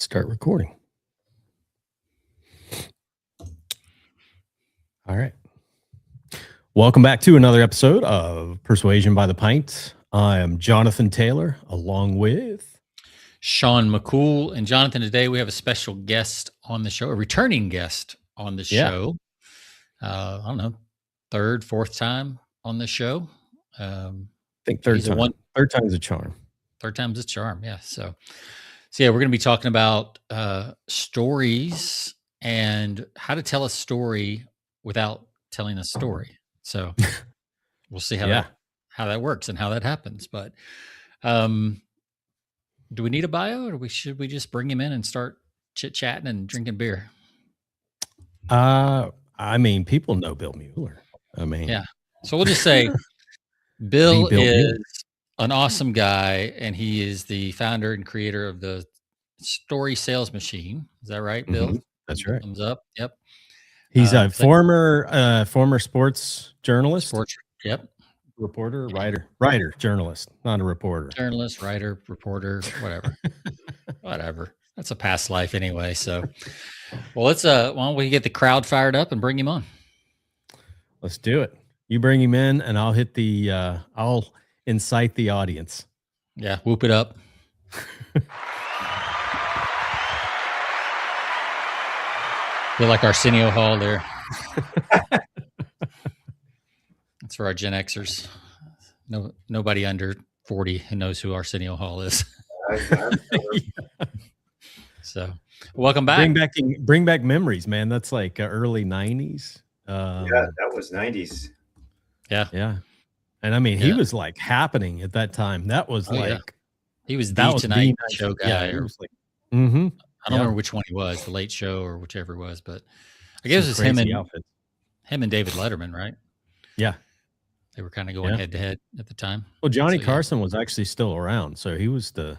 Start recording. All right. Welcome back to another episode of Persuasion by the Pint. I am Jonathan Taylor, along with Sean McCool. And Jonathan, today we have a special guest on the show, a returning guest on the show. I don't know, third, fourth time on the show. I think third time. Third time's a charm. Third time's a charm, yeah. So yeah, we're going to be talking about stories and how to tell a story without telling a story. So we'll see how that works and how that happens. But do we need a bio, or should we just bring him in and start chit-chatting and drinking beer? I mean, people know Bill Mueller. Yeah. So we'll just say Bill is an awesome guy, and he is the founder and creator of the Story Sales Machine. Is that right, Bill? Mm-hmm. That's right. Thumbs up. Yep. He's a former sports journalist. Yep. Reporter, writer, journalist, not a reporter. Journalist, writer, reporter, whatever. Whatever. That's a past life anyway. So, well, let's why don't we get the crowd fired up and bring him on? Let's do it. You bring him in, and I'll hit the I'll incite the audience. Yeah, whoop it up. Feel like Arsenio Hall there. That's for our Gen Xers. Nobody under 40 who knows who Arsenio Hall is. So, welcome back. Bring back memories, man. That's like early 90s. Yeah, that was 90s. Yeah. And I mean, he was like happening at that time. That was he was the Tonight Show guy. Yeah, he was like, I don't remember which one he was, the Late Show or whichever it was, but I guess it was him and David Letterman, right? Yeah. They were kind of going head to head at the time. Well, Johnny Carson was actually still around, so he was still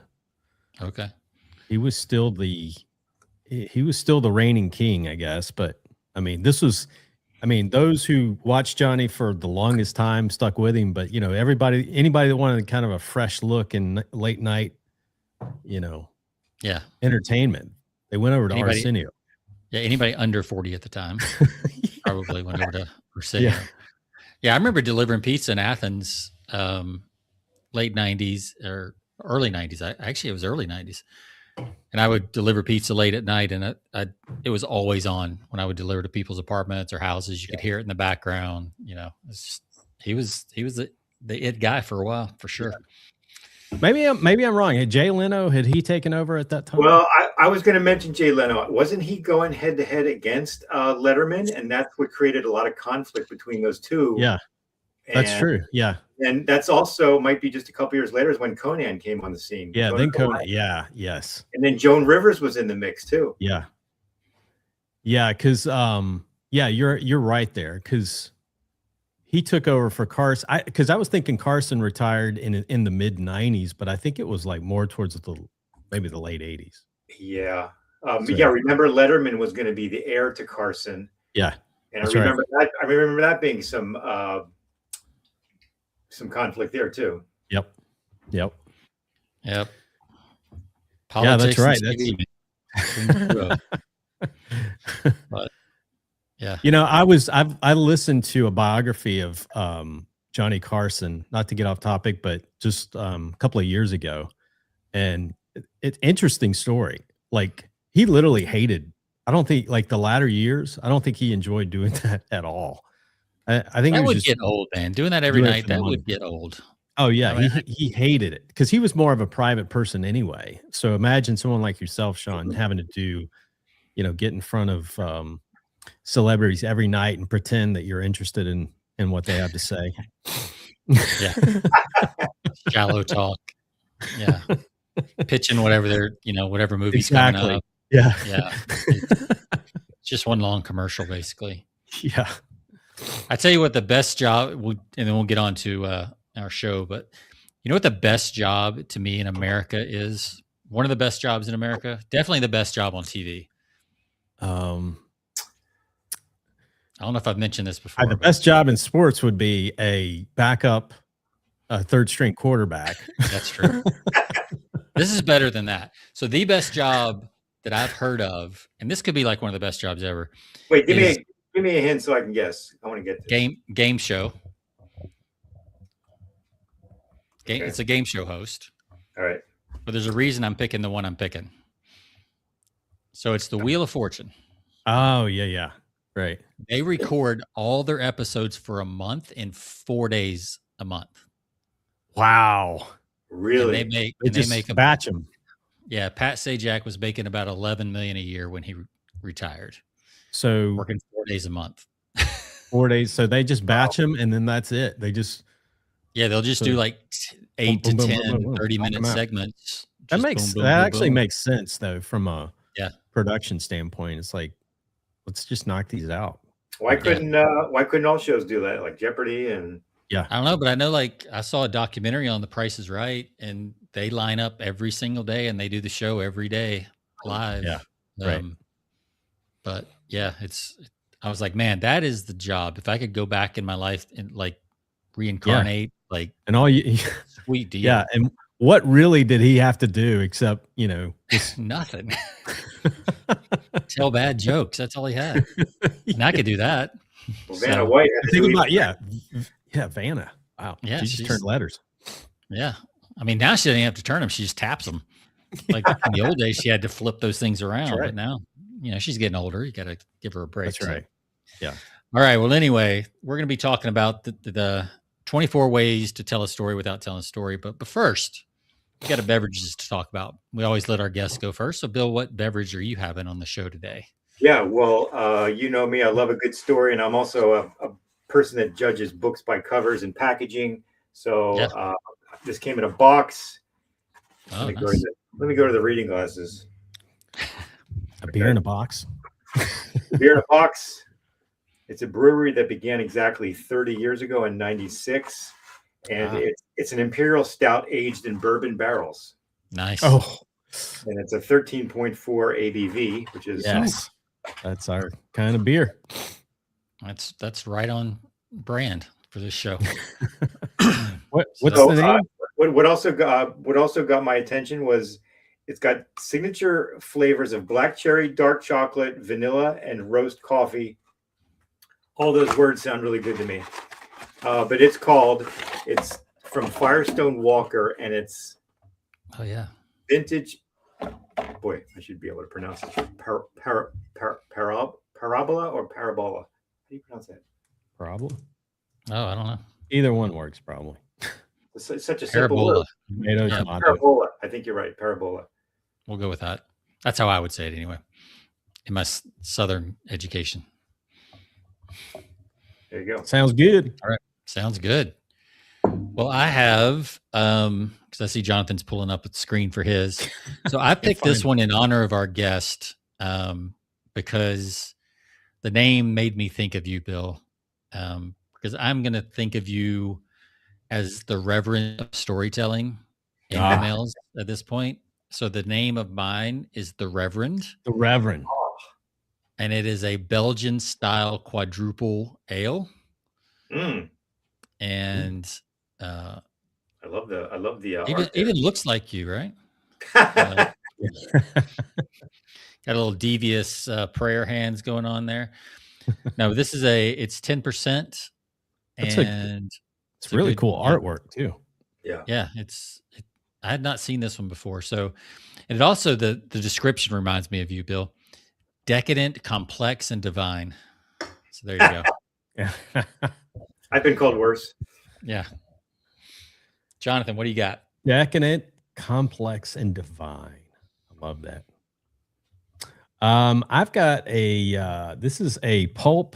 the reigning king, I guess. But I mean, those who watched Johnny for the longest time stuck with him. But anybody that wanted kind of a fresh look in late night, entertainment, they went over to Arsenio. Yeah, anybody under 40 at the time probably went over to Arsenio. Yeah, I remember delivering pizza in Athens, late 90s or early 90s. Actually, it was early 90s. And I would deliver pizza late at night, and it was always on when I would deliver to people's apartments or houses. You could hear it in the background. He was the it guy for a while, for sure. Maybe I'm wrong. Had Jay Leno, had he taken over at that time? Well, I was going to mention Jay Leno. Wasn't he going head to head against Letterman? And that's what created a lot of conflict between those two. Yeah, that's true. Yeah. And that's also might be just a couple years later is when Conan came on the scene. Yeah, then Conan. Yeah, yes. And then Joan Rivers was in the mix too. Yeah. Yeah, because you're right there, because he took over for Carson. Because I was thinking Carson retired in the mid 90s, but I think it was like more towards maybe the late 80s. Yeah. Remember Letterman was going to be the heir to Carson. Yeah. And I remember that being some conflict there too. Yep. Politics, yeah, that's right. But yeah, I listened to a biography of Johnny Carson, not to get off topic, but just a couple of years ago, and it's interesting story. Like, he literally hated. I don't think, like, the latter years, I don't think he enjoyed doing that at all. I think that would get old, man. Doing that every night, that would get old. Oh yeah, he hated it because he was more of a private person anyway. So imagine someone like yourself, Sean, having to do, get in front of celebrities every night and pretend that you're interested in what they have to say. Yeah, shallow talk. Yeah, pitching whatever whatever movie's coming up. Yeah. It's just one long commercial, basically. Yeah. I tell you what, the best job, and then we'll get on to our show, but you know what the best job to me in America is? One of the best jobs in America, definitely the best job on TV. I don't know if I've mentioned this before. The best job in sports would be a backup, third string quarterback. That's true. This is better than that. So the best job that I've heard of, and this could be like one of the best jobs ever. Wait, give is me a hint so I can guess. I want to get this. game show. Okay. It's a game show host. All right. But there's a reason I'm picking the one I'm picking. So it's the Wheel of Fortune. Oh, yeah. Right. They record all their episodes for a month in 4 days a month. Wow. Really? And they They make a batch them. Yeah, Pat Sajak was making about $11 million a year when he retired, So working 4 days a month. 4 days. So they just batch them and then that's it. They just. Yeah, they'll just So do like 8 to boom, 10, boom, boom, boom. 30-minute Knock 'em out. segments. That Just makes boom, boom, that boom, actually boom. makes sense though from a Yeah. production standpoint. It's like, let's just knock these out. Why couldn't all shows do that, like Jeopardy and? I don't know, but I know like I saw a documentary on The Price is Right, and they line up every single day and they do the show every day live. Yeah, right. But yeah, I was like, man, that is the job. If I could go back in my life and like reincarnate, like, And all you, sweet deal. yeah. And what really did he have to do except, just Nothing. Tell bad jokes. That's all he had. And I could do that. Well, Vanna White. Had to think do about, even- yeah, Vanna. Wow. Yeah, She just she's- turned letters. Yeah. I mean, now she doesn't have to turn them. She just taps them. Like in the old days, she had to flip those things around. That's right. But now, she's getting older. You got to give her a break. That's right. Yeah. All right. Well, anyway, we're going to be talking about the 24 ways to tell a story without telling a story. But first, we got a beverages to talk about. We always let our guests go first. So, Bill, what beverage are you having on the show today? Yeah, well, you know me. I love a good story, and I'm also a person that judges books by covers and packaging. So this came in a box. Oh, Let nice. me go to the reading glasses. A beer in a box. Beer in a box. It's a brewery that began exactly 30 years ago in '96, and it's an imperial stout aged in bourbon barrels. Nice. Oh, And it's a 13.4 ABV, which is yes. That's our kind of beer. That's right on brand for this show. What's So, the name? what also got my attention was it's got signature flavors of black cherry, dark chocolate, vanilla, and roast coffee. All those words sound really good to me. But it's from Firestone Walker, and it's Oh yeah. vintage. Boy, I should be able to pronounce it. Parabola or parabola? How do you pronounce that? Problem. Oh, I don't know. Either one works probably. It's such a simple word. Parabola. Tomato, Yeah. tomato. Parabola. I think you're right. Parabola. We'll go with that. That's how I would say it anyway. In my Southern education. There you go. Sounds good. Sounds good. Well, I have, because I see Jonathan's pulling up a screen for his. So I picked this one in honor of our guest, because the name made me think of you, Bill. Because I'm going to think of you as the reverend of storytelling in emails at this point. So the name of mine is The Reverend. The Reverend. And it is a Belgian style quadruple ale. Mm. And I love the even looks like you, right? Got a little devious prayer hands going on there. No, this is it's 10%. And it's really cool artwork too. Yeah. I had not seen this one before. So, and it also, the description reminds me of you, Bill. Decadent, complex, and divine. So there you go. Yeah. I've been called worse. Yeah. Jonathan, what do you got? Decadent, complex, and divine. I love that. I've got this is a pulp.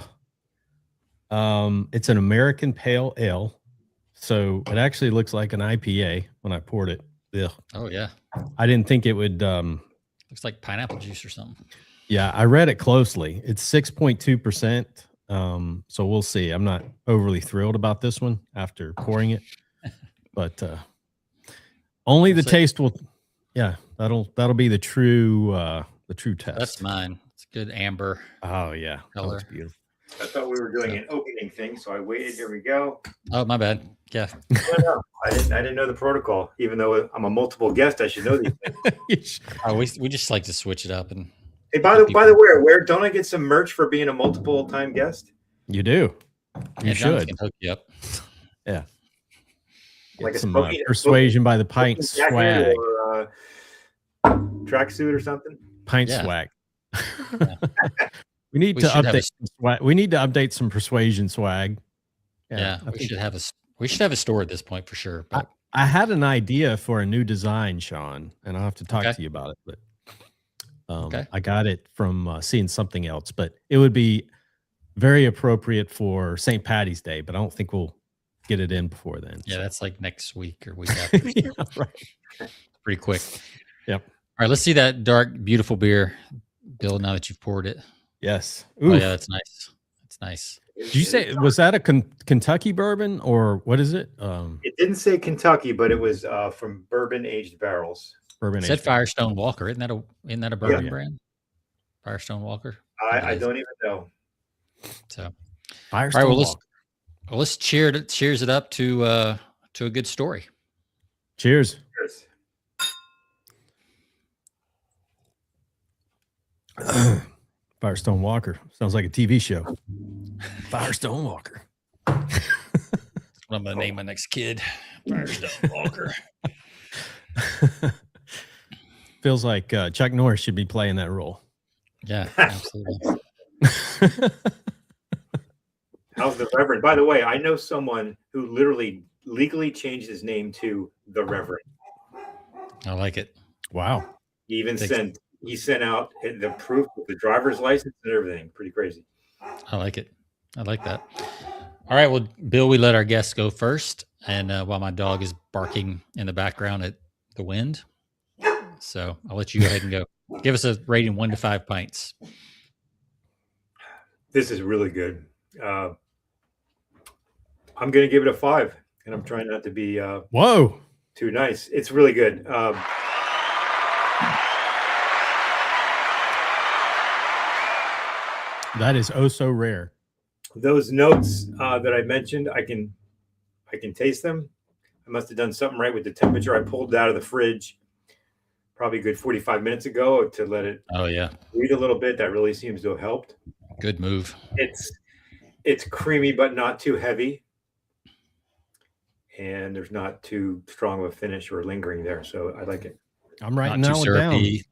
It's an American pale ale. So it actually looks like an IPA when I poured it. Ugh. Oh yeah. I didn't think it would, Looks like pineapple juice or something. yeah, I read it closely. It's 6.2%. So we'll see. I'm not overly thrilled about this one after pouring it, but only the taste will. Yeah, that'll be the true test. That's mine. It's good amber. Oh yeah, that Color. looks beautiful. I thought we were doing an opening thing, so I waited. Here we go. Oh, my bad. Yeah. No, I didn't know the protocol. Even though I'm a multiple guest, I should know these things. Oh, we just like to switch it up. And Hey, by the way, where don't I get some merch for being a multiple time guest? You do. You should. Can hook you up. Yeah. Like Get a some smoky- Persuasion by the Pint jacket swag. or tracksuit or something. Pint Yeah. swag. We need We to should have update some swag. We need to update some Persuasion swag. Yeah, I we think- should have a store at this point for sure. But I had an idea for a new design, Sean, and I'll have to talk Okay. to you about it. But Okay. I got it from seeing something else. But it would be very appropriate for St. Patty's Day. But I don't think we'll get it in before then. yeah, so. that's like next week or week after. Yeah, right. Pretty quick. Yep. All right, let's see that dark, beautiful beer, Bill. Now that you've poured it. Yes. Oh Oof. yeah, that's nice. It's nice. Did you say was that a Kentucky bourbon or what is it? It didn't say Kentucky, but it was from bourbon aged barrels. Bourbon. It said aged. Firestone Walker. Isn't that a bourbon Yeah. brand? Firestone Walker. I It is. don't even know. So Firestone. All right, well, Walker. let's cheers it up to a good story. Cheers. Cheers. Firestone Walker. Sounds like a TV show. Firestone Walker. I'm gonna name my next kid Firestone Walker. Feels like Chuck Norris should be playing that role. Yeah, absolutely. How's the Reverend? By the way, I know someone who literally legally changed his name to the Reverend. I like it. Wow. He even Thanks. sent out the proof of the driver's license and everything. Pretty crazy. I like it. I like that. All right. Well, Bill, we let our guests go first. And while my dog is barking in the background at the wind. So I'll let you go ahead and go. Give us a rating 1 to 5 pints. This is really good. I'm going to give it a 5, and I'm trying not to be Whoa. too nice. It's really good. That is oh so rare. Those notes that I mentioned, I can taste them. I must have done something right with the temperature. I pulled it out of the fridge probably a good 45 minutes ago to let it Oh, yeah. breathe a little bit. That really seems to have helped. Good move. It's creamy but not too heavy, and there's not too strong of a finish or lingering there. So I like it. I'm writing Not that too one down. syrupy.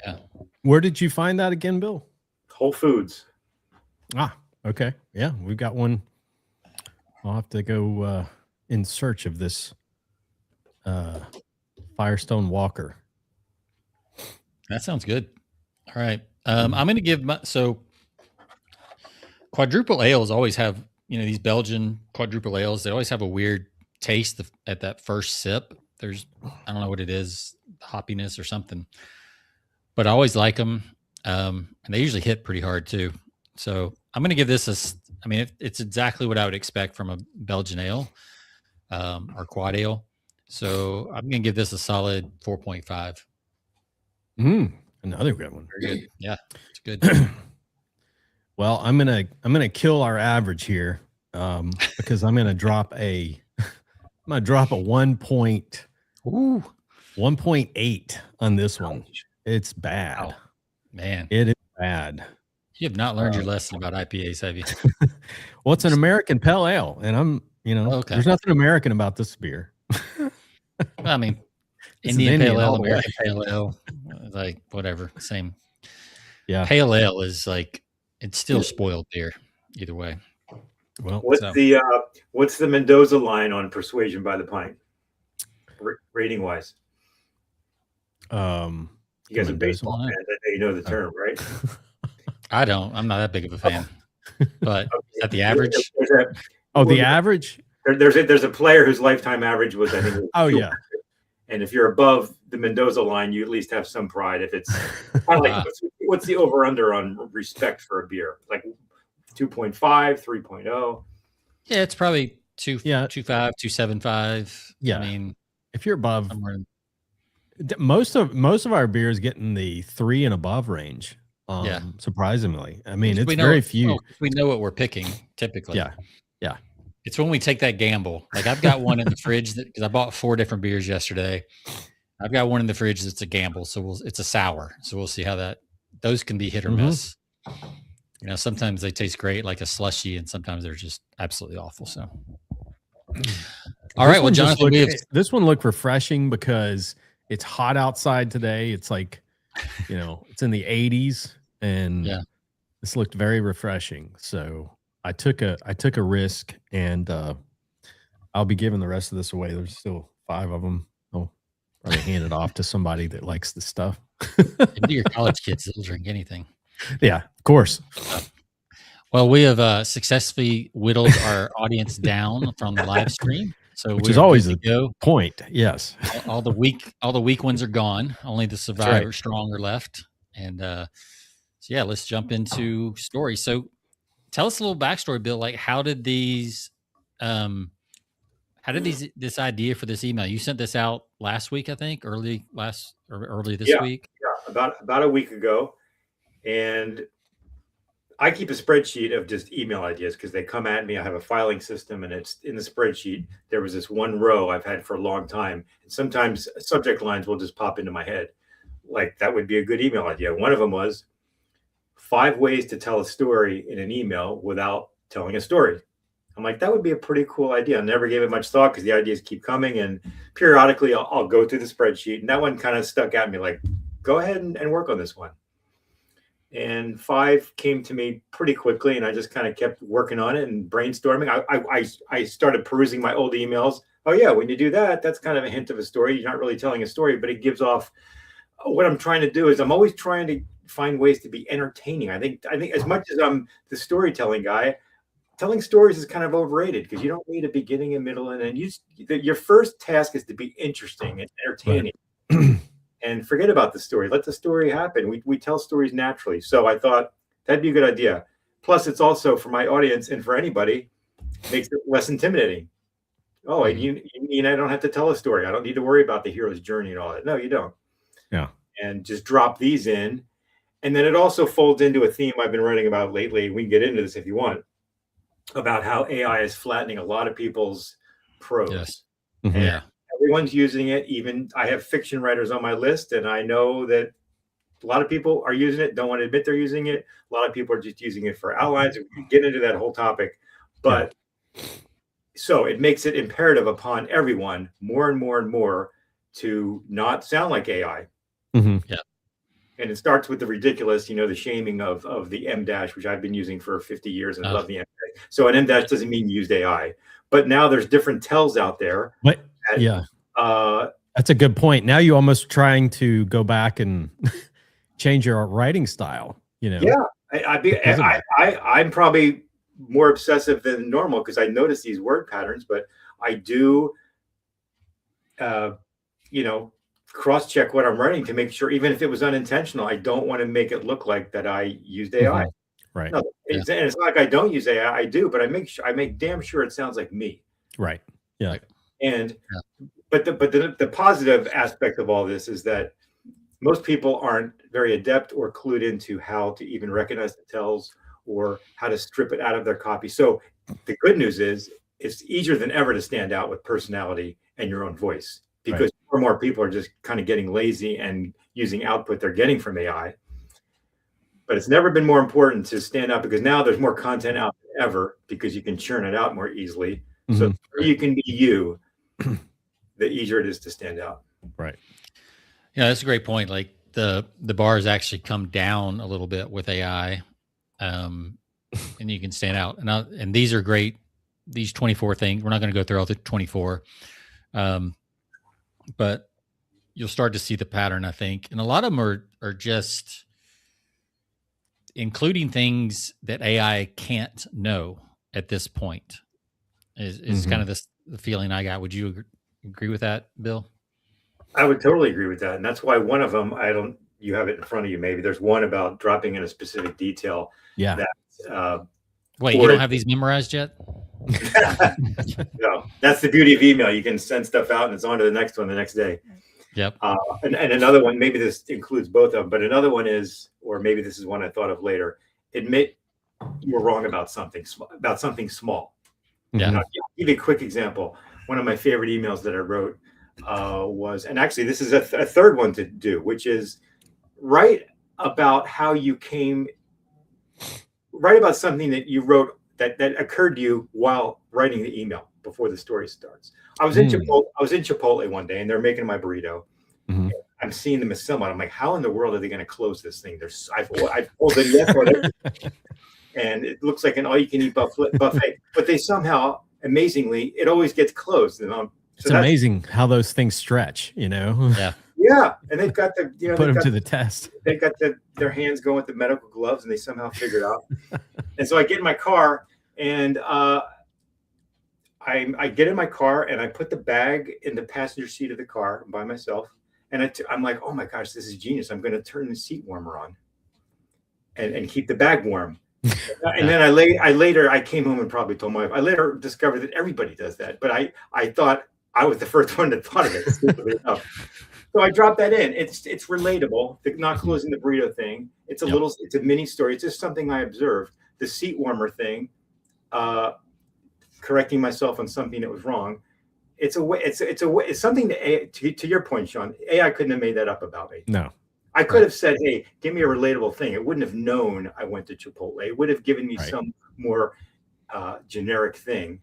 Yeah. Where did you find that again, Bill? Whole Foods. Ah, okay. Yeah, we've got one. I'll have to go in search of this Firestone Walker. That sounds good. All right. I'm going to give quadruple ales always have, these Belgian quadruple ales. They always have a weird taste at that first sip. I don't know what it is, hoppiness or something, but I always like them. And they usually hit pretty hard too. So I'm going to give this it's exactly what I would expect from a Belgian ale or quad ale. So I'm going to give this a solid 4.5. Another good one. Very good. Yeah, it's good. Well, I'm gonna kill our average here because I'm gonna drop a 1.8 on this one. It's bad. Wow. Man, It is bad. you have not learned your lesson about IPAs, have you? Well, it's an American pale ale, and Okay. there's nothing American about this beer. I mean, It's an Indian Pale Indian all Ale, the way. American Pale Ale, like whatever, same. Yeah. Pale Ale is like it's still spoiled beer either way. Well, What's So- the Mendoza line on Persuasion by the Pint? Rating wise, um, you guys are Mendoza baseball line? fans. I know you know the term, right? I don't. I'm not that big of a fan, but at the average, the average. There's a player whose lifetime average was, I think. Oh yeah. And if you're above the Mendoza line, you at least have some pride. If it's kind of like, what's the over under on respect for a beer? Like 2.5, 3.0. yeah, it's probably Yeah. 2.5, 2.75. Yeah. I mean, If you're above, somewhere. most of our beers get in the 3 and above range. Yeah. Surprisingly. I mean, it's We know, very few. well, we know what we're picking typically. Yeah. Yeah. It's when we take that gamble. Like I've got one in the fridge because I bought 4 different beers yesterday. I've got one in the fridge that's a gamble. So it's a sour. So we'll see how those can be hit or miss. You know, sometimes they taste great like a slushy, and sometimes they're just absolutely awful. So, all right. Well, Jonathan, this one looked refreshing because it's hot outside today. It's like, you know, it's in the 80s, and this looked very refreshing. So I took a risk, and I'll be giving the rest of this away. There's still 5 of them. I'll probably hand it off to somebody that likes the stuff. Maybe your college kids that'll drink anything. Yeah, of course. Well, we have successfully whittled our audience down from the live stream. So which is always the point. Yes. All the weak ones are gone. Only the survivor strong are left. And so yeah, let's jump into stories. So tell us a little backstory, Bill. Like how did this idea for this email? You sent this out last week, I think, early this week. Yeah, about a week ago. And I keep a spreadsheet of just email ideas because they come at me. I have a filing system, and it's in the spreadsheet. There was this one row I've had for a long time. And sometimes subject lines will just pop into my head. Like that would be a good email idea. One of them was 5 ways to tell a story in an email without telling a story. I'm like, that would be a pretty cool idea. I never gave it much thought because the ideas keep coming, and periodically I'll go through the spreadsheet, and that one kind of stuck at me like, go ahead and work on this one. And 5 came to me pretty quickly, and I just kind of kept working on it and brainstorming. I started perusing my old emails. Oh yeah, when you do that, that's kind of a hint of a story. You're not really telling a story, but it gives off what I'm trying to do is I'm always trying to find ways to be entertaining. I think as much as I'm the storytelling guy, telling stories is kind of overrated because you don't need a beginning, a middle, and end. Your first task is to be interesting and entertaining. Right. And forget about the story. Let the story happen. We tell stories naturally. So I thought that'd be a good idea. Plus, it's also for my audience and for anybody, makes it less intimidating. Oh, and you mean I don't have to tell a story? I don't need to worry about the hero's journey and all that. No, you don't. Yeah. And just drop these in. And then it also folds into a theme I've been writing about lately. We can get into this if you want, about how AI is flattening a lot of people's prose. Yes. Mm-hmm. Yeah. Everyone's using it. Even I have fiction writers on my list, and I know that a lot of people are using it, don't want to admit they're using it. A lot of people are just using it for outlines. We can get into that whole topic. But so it makes it imperative upon everyone more and more and more to not sound like AI. Mm-hmm. Yeah. And it starts with the ridiculous, the shaming of the M dash, which I've been using for 50 years and love the M dash. So an M dash doesn't mean used AI. But now there's different tells out there. That's a good point. Now you're almost trying to go back and change your writing style. Yeah, I'm probably more obsessive than normal because I notice these word patterns, but I do, cross-check what I'm writing to make sure, even if it was unintentional, I don't want to make it look like that I used AI. Right. No, it's not like I don't use AI. I do, but I make damn sure it sounds like me. Right. Yeah. But the positive aspect of all this is that most people aren't very adept or clued into how to even recognize the tells or how to strip it out of their copy. So the good news is it's easier than ever to stand out with personality and your own voice because more and more people are just kind of getting lazy and using output they're getting from AI. But it's never been more important to stand out because now there's more content out than ever because you can churn it out more easily. Mm-hmm. So you can be you, the easier it is to stand out. Right. Yeah, that's a great point. Like the bar has actually come down a little bit with AI, and you can stand out. And these are great. These 24 things. We're not going to go through all the 24, but you'll start to see the pattern, I think. And a lot of them are just including things that AI can't know at this point. Is kind of the feeling I got. Would you agree with that, Bill? I would totally agree with that. And that's why one of them, you have it in front of you. Maybe there's one about dropping in a specific detail. Yeah. That, wait, you don't have these memorized yet? No, that's the beauty of email. You can send stuff out and it's on to the next one the next day. Yep. And another one, maybe this includes both of them, but another one is, or maybe this is one I thought of later. Admit you were wrong about something small. Yeah. Mhm. I'll give you a quick example. One of my favorite emails that I wrote was, and actually this is a third one to do, which is write about how you came, write about something that you wrote that occurred to you while writing the email before the story starts. I was in Chipotle one day and they're making my burrito. Mhm. I'm seeing them assemble. I'm like, how in the world are they going to close this thing? I've pulled in yesterday, and it looks like an all-you-can-eat buffet. But they somehow, amazingly, it always gets closed. And It's amazing how those things stretch. Yeah, and they've got the Put them to the test. They've got their hands going with the medical gloves, and they somehow figure it out. And so I get in my car, and I get in my car, and I put the bag in the passenger seat of the car by myself. And I'm like, oh my gosh, this is genius. I'm going to turn the seat warmer on and keep the bag warm. And then I came home and probably told my wife. I later discovered that everybody does that. But I thought I was the first one that thought of it. So I dropped that in. It's relatable. The not closing the burrito thing. It's a mini story. It's just something I observed. The seat warmer thing, correcting myself on something that was wrong. It's something that to your point, Sean, AI couldn't have made that up about me. No. I could have said, hey, give me a relatable thing. It wouldn't have known I went to Chipotle. It would have given me some more generic thing.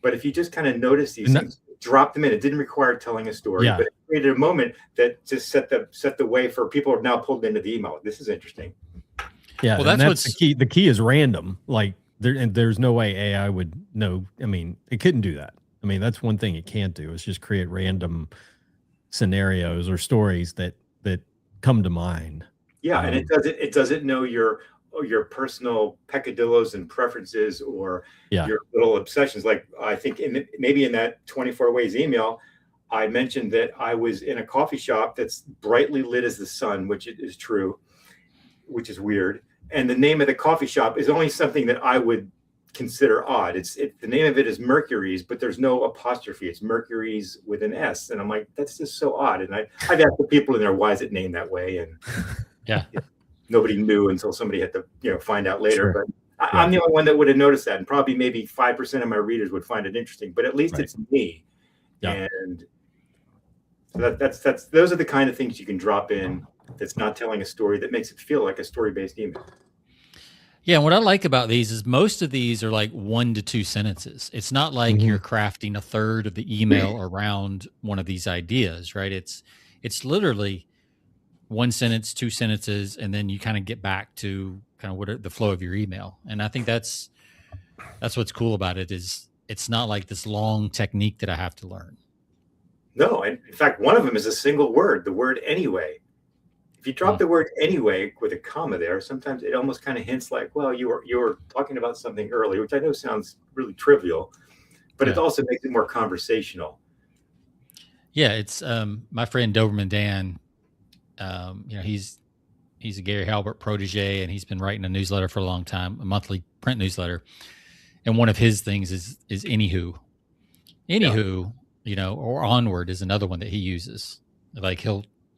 But if you just kind of notice these things, drop them in. It didn't require telling a story, but it created a moment that just set the way for people who are now pulled into the email. This is interesting. Yeah, well, that's the key. The key is random. Like there's no way AI would know. I mean, it couldn't do that. I mean, that's one thing it can't do is just create random scenarios or stories that come to mind. Yeah, and it doesn't know your personal peccadillos and preferences or your little obsessions. Like I think maybe in that 24 ways email, I mentioned that I was in a coffee shop that's brightly lit as the sun, which is true, which is weird. And the name of the coffee shop is only something that I would consider odd. The name of it is Mercury's, but there's no apostrophe. It's Mercury's with an S. And I'm like, that's just so odd. And I've asked the people in there, why is it named that way? And nobody knew until somebody had to find out later. Sure. But I'm the only one that would have noticed that, and probably maybe 5% of my readers would find it interesting. But at least it's me. Yeah. And so those are the kind of things you can drop in that's not telling a story that makes it feel like a story-based email. Yeah, and what I like about these is most of these are like 1 to 2 sentences. It's not like you're crafting a third of the email around one of these ideas, right? It's literally 1 sentence, 2 sentences, and then you kind of get back to kind of the flow of your email. And I think that's what's cool about it is it's not like this long technique that I have to learn. No, in fact, one of them is a single word, the word anyway. If you drop the word anyway with a comma there, sometimes it almost kind of hints like, well, you were talking about something earlier, which I know sounds really trivial, but it also makes it more conversational. Yeah, it's my friend Doberman Dan. He's a Gary Halbert protege, and he's been writing a newsletter for a long time, a monthly print newsletter. And one of his things is anywho, or onward is another one that he uses. Like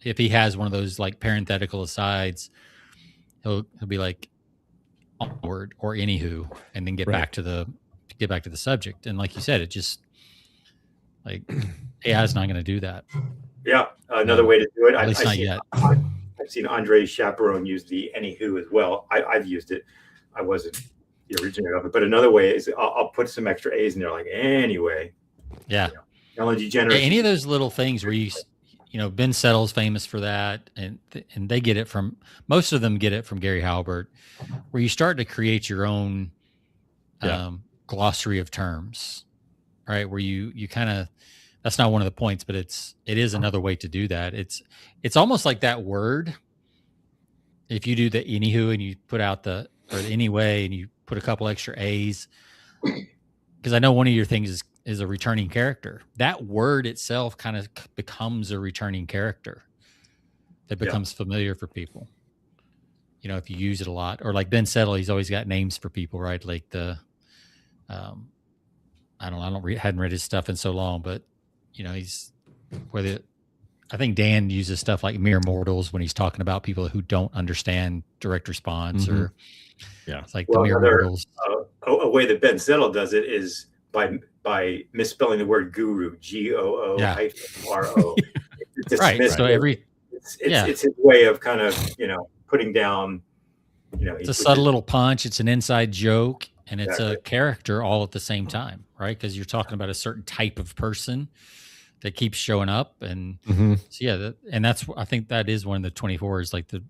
if he has one of those like parenthetical asides, he'll be like onward or anywho, and then get back to the subject. And like you said, it just like AI is not going to do that. Yeah, another way to do it. At least not yet. I've seen Andre Chaperone use the anywho as well. I've used it. I wasn't the originator of it, but another way is I'll put some extra A's in there, like anyway. Yeah. Ellen DeGeneres. Yeah, any of those little things where Ben Settle's famous for that, and they get it from, most of them get it from Gary Halbert, where you start to create your own glossary of terms, right? Where you kind of, that's not one of the points, but it is another way to do that. It's almost like that word. If you do the anywho and you put out the anyway and you put a couple extra A's, because I know one of your things is a returning character. That word itself kind of becomes a returning character that becomes familiar for people. If you use it a lot, or like Ben Settle, he's always got names for people, right? Like hadn't read his stuff in so long, but he's I think Dan uses stuff like mere mortals when he's talking about people who don't understand direct response, or it's like the mere mortals. A way that Ben Settle does it is by misspelling the word guru, GOO -RO. Right. So it's his way of kind of, putting down, it's a subtle little punch. It's an inside joke, and it's a character all at the same time, right? Because you're talking about a certain type of person that keeps showing up, and so I think that is one of the 24 is like the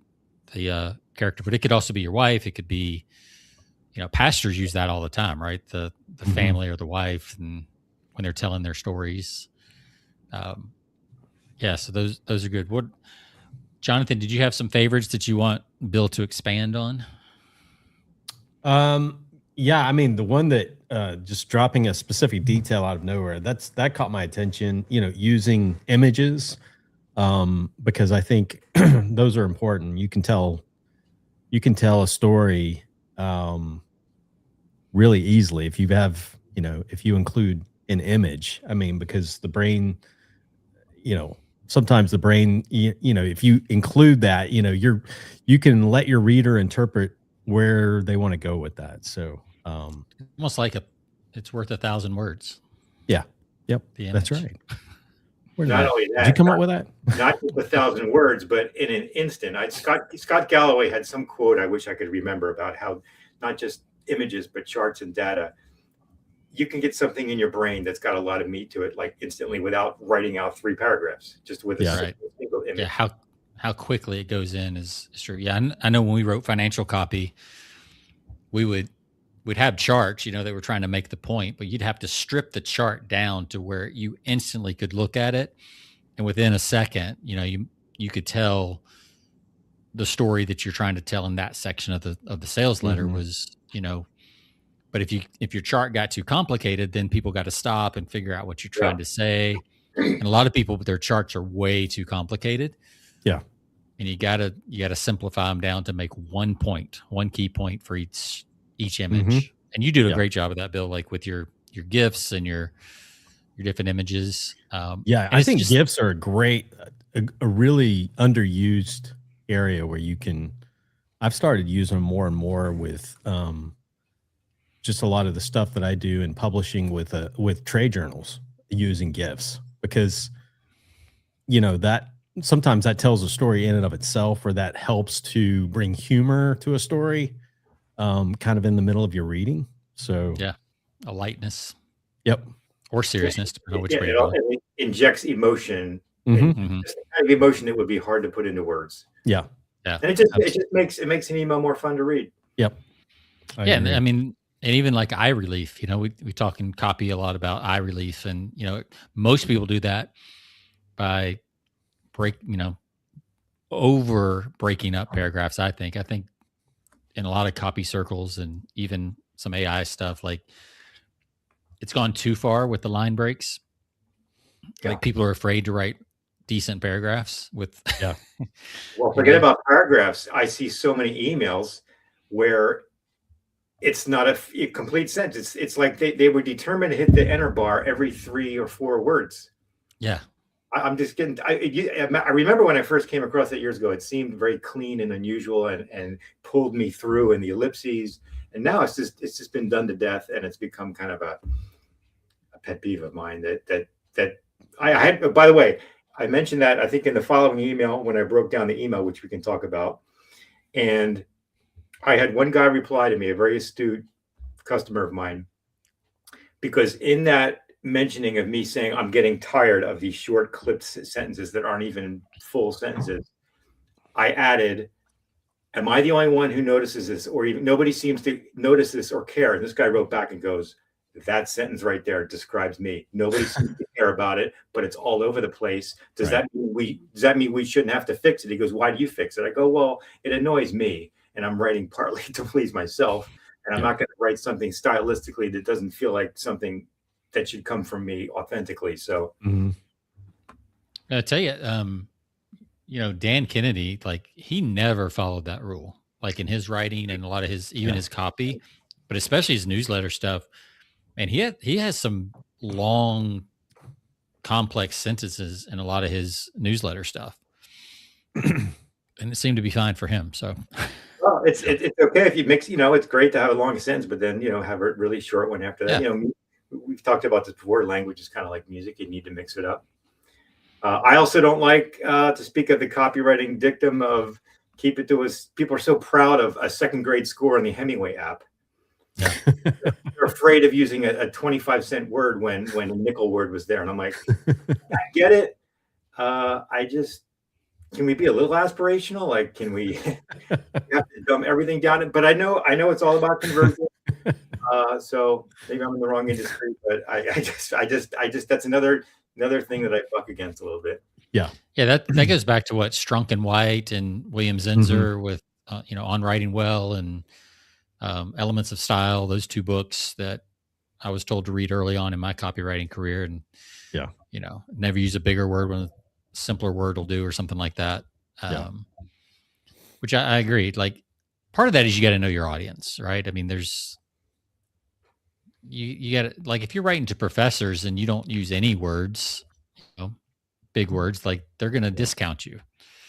character, but it could also be your wife. It could be, pastors use that all the time, right? The family or the wife, and when they're telling their stories. So those are good. What, Jonathan, did you have some favorites that you want Bill to expand on? Yeah, I mean, the one that just dropping a specific detail out of nowhere, that caught my attention, using images, because I think those are important. You can tell a story really easily if you have, if you include an image. I mean, because the brain, sometimes the brain, if you include that, you can let your reader interpret where they want to go with that. So almost like it's worth 1,000 words. Yeah. Yep. That's right. Not only that, did you come up with that? Not 1,000 words, but in an instant. Scott Galloway had some quote I wish I could remember about how not just images but charts and data. You can get something in your brain that's got a lot of meat to it, like instantly, without writing out 3 paragraphs, just with a single image. Yeah, how quickly it goes in is true. Yeah, I know when we wrote financial copy, we'd have charts, they were trying to make the point, but you'd have to strip the chart down to where you instantly could look at it, and within a second, you could tell the story that you're trying to tell in that section of the sales letter was, but if your chart got too complicated, then people got to stop and figure out what you're trying to say. And a lot of people, their charts are way too complicated. Yeah. And you gotta simplify them down to make one key point for each image. And you do a great job of that, Bill, like with your GIFs and your different images. I think GIFs are a really underused area where I've started using them more and more with just a lot of the stuff that I do in publishing with trade journals, using GIFs, because that sometimes that tells a story in and of itself, or that helps to bring humor to a story, kind of in the middle of your reading. So a lightness. Yep. Or seriousness, depending on which way it injects emotion. Just the kind of emotion that would be hard to put into words. Yeah. And it just makes an email more fun to read. Yep. And I mean, and even like eye relief, we talk in copy a lot about eye relief, and most people do that by over breaking up paragraphs. I think in a lot of copy circles and even some AI stuff, like it's gone too far with the line breaks. Like people are afraid to write decent paragraphs with. Well, forget about paragraphs. I see so many emails where it's not a complete sentence. It's like they were determined to hit the enter bar every 3 or 4 words. Yeah. I'm just getting. I remember when I first came across it years ago. It seemed very clean and unusual, and pulled me through in the ellipses. And now it's just been done to death, and it's become kind of a pet peeve of mine. That I had. By the way, I mentioned that I think in the following email when I broke down the email, which we can talk about, and I had one guy reply to me, a very astute customer of mine, because in that mentioning of me saying I'm getting tired of these short clipped sentences that aren't even full sentences, I added, am I the only one who notices this, or even nobody seems to notice this or care? And this guy wrote back and goes, that sentence right there describes me. Nobody seems to care about it, but it's all over the place. Does that mean we shouldn't have to fix it? He goes, why do you fix it? I go, well, it annoys me, and I'm writing partly to please myself, and I'm not going to write something stylistically that doesn't feel like something that should come from me authentically. So I tell you, Dan Kennedy, like he never followed that rule, like in his writing and a lot of his copy, but especially his newsletter stuff. And he has some long complex sentences in a lot of his newsletter stuff. And it seemed to be fine for him. So, well, it's okay if you mix. It's great to have a long sentence, but then have a really short one after that. Yeah. We've talked about this before. Language is kind of like music; you need to mix it up. I also don't like to speak of the copywriting dictum of keep it to us. People are so proud of a second grade score on the Hemingway app. Yeah. They're afraid of using a 25-cent word when a nickel word was there, and I'm like, I get it. Can we be a little aspirational? Like, can we have to dumb everything down? But I know it's all about conversion. So maybe I'm in the wrong industry, but I just that's another thing that I buck against a little bit. Yeah. That goes back to what Strunk and White and William Zinsser with On Writing Well and Elements of Style. Those two books that I was told to read early on in my copywriting career, and never use a bigger word when a simpler word will do, or something like that. Which I agree. Like, part of that is you got to know your audience, right? I mean, there's you got to, like, if you're writing to professors and you don't use any words, big words, like, they're going to discount you.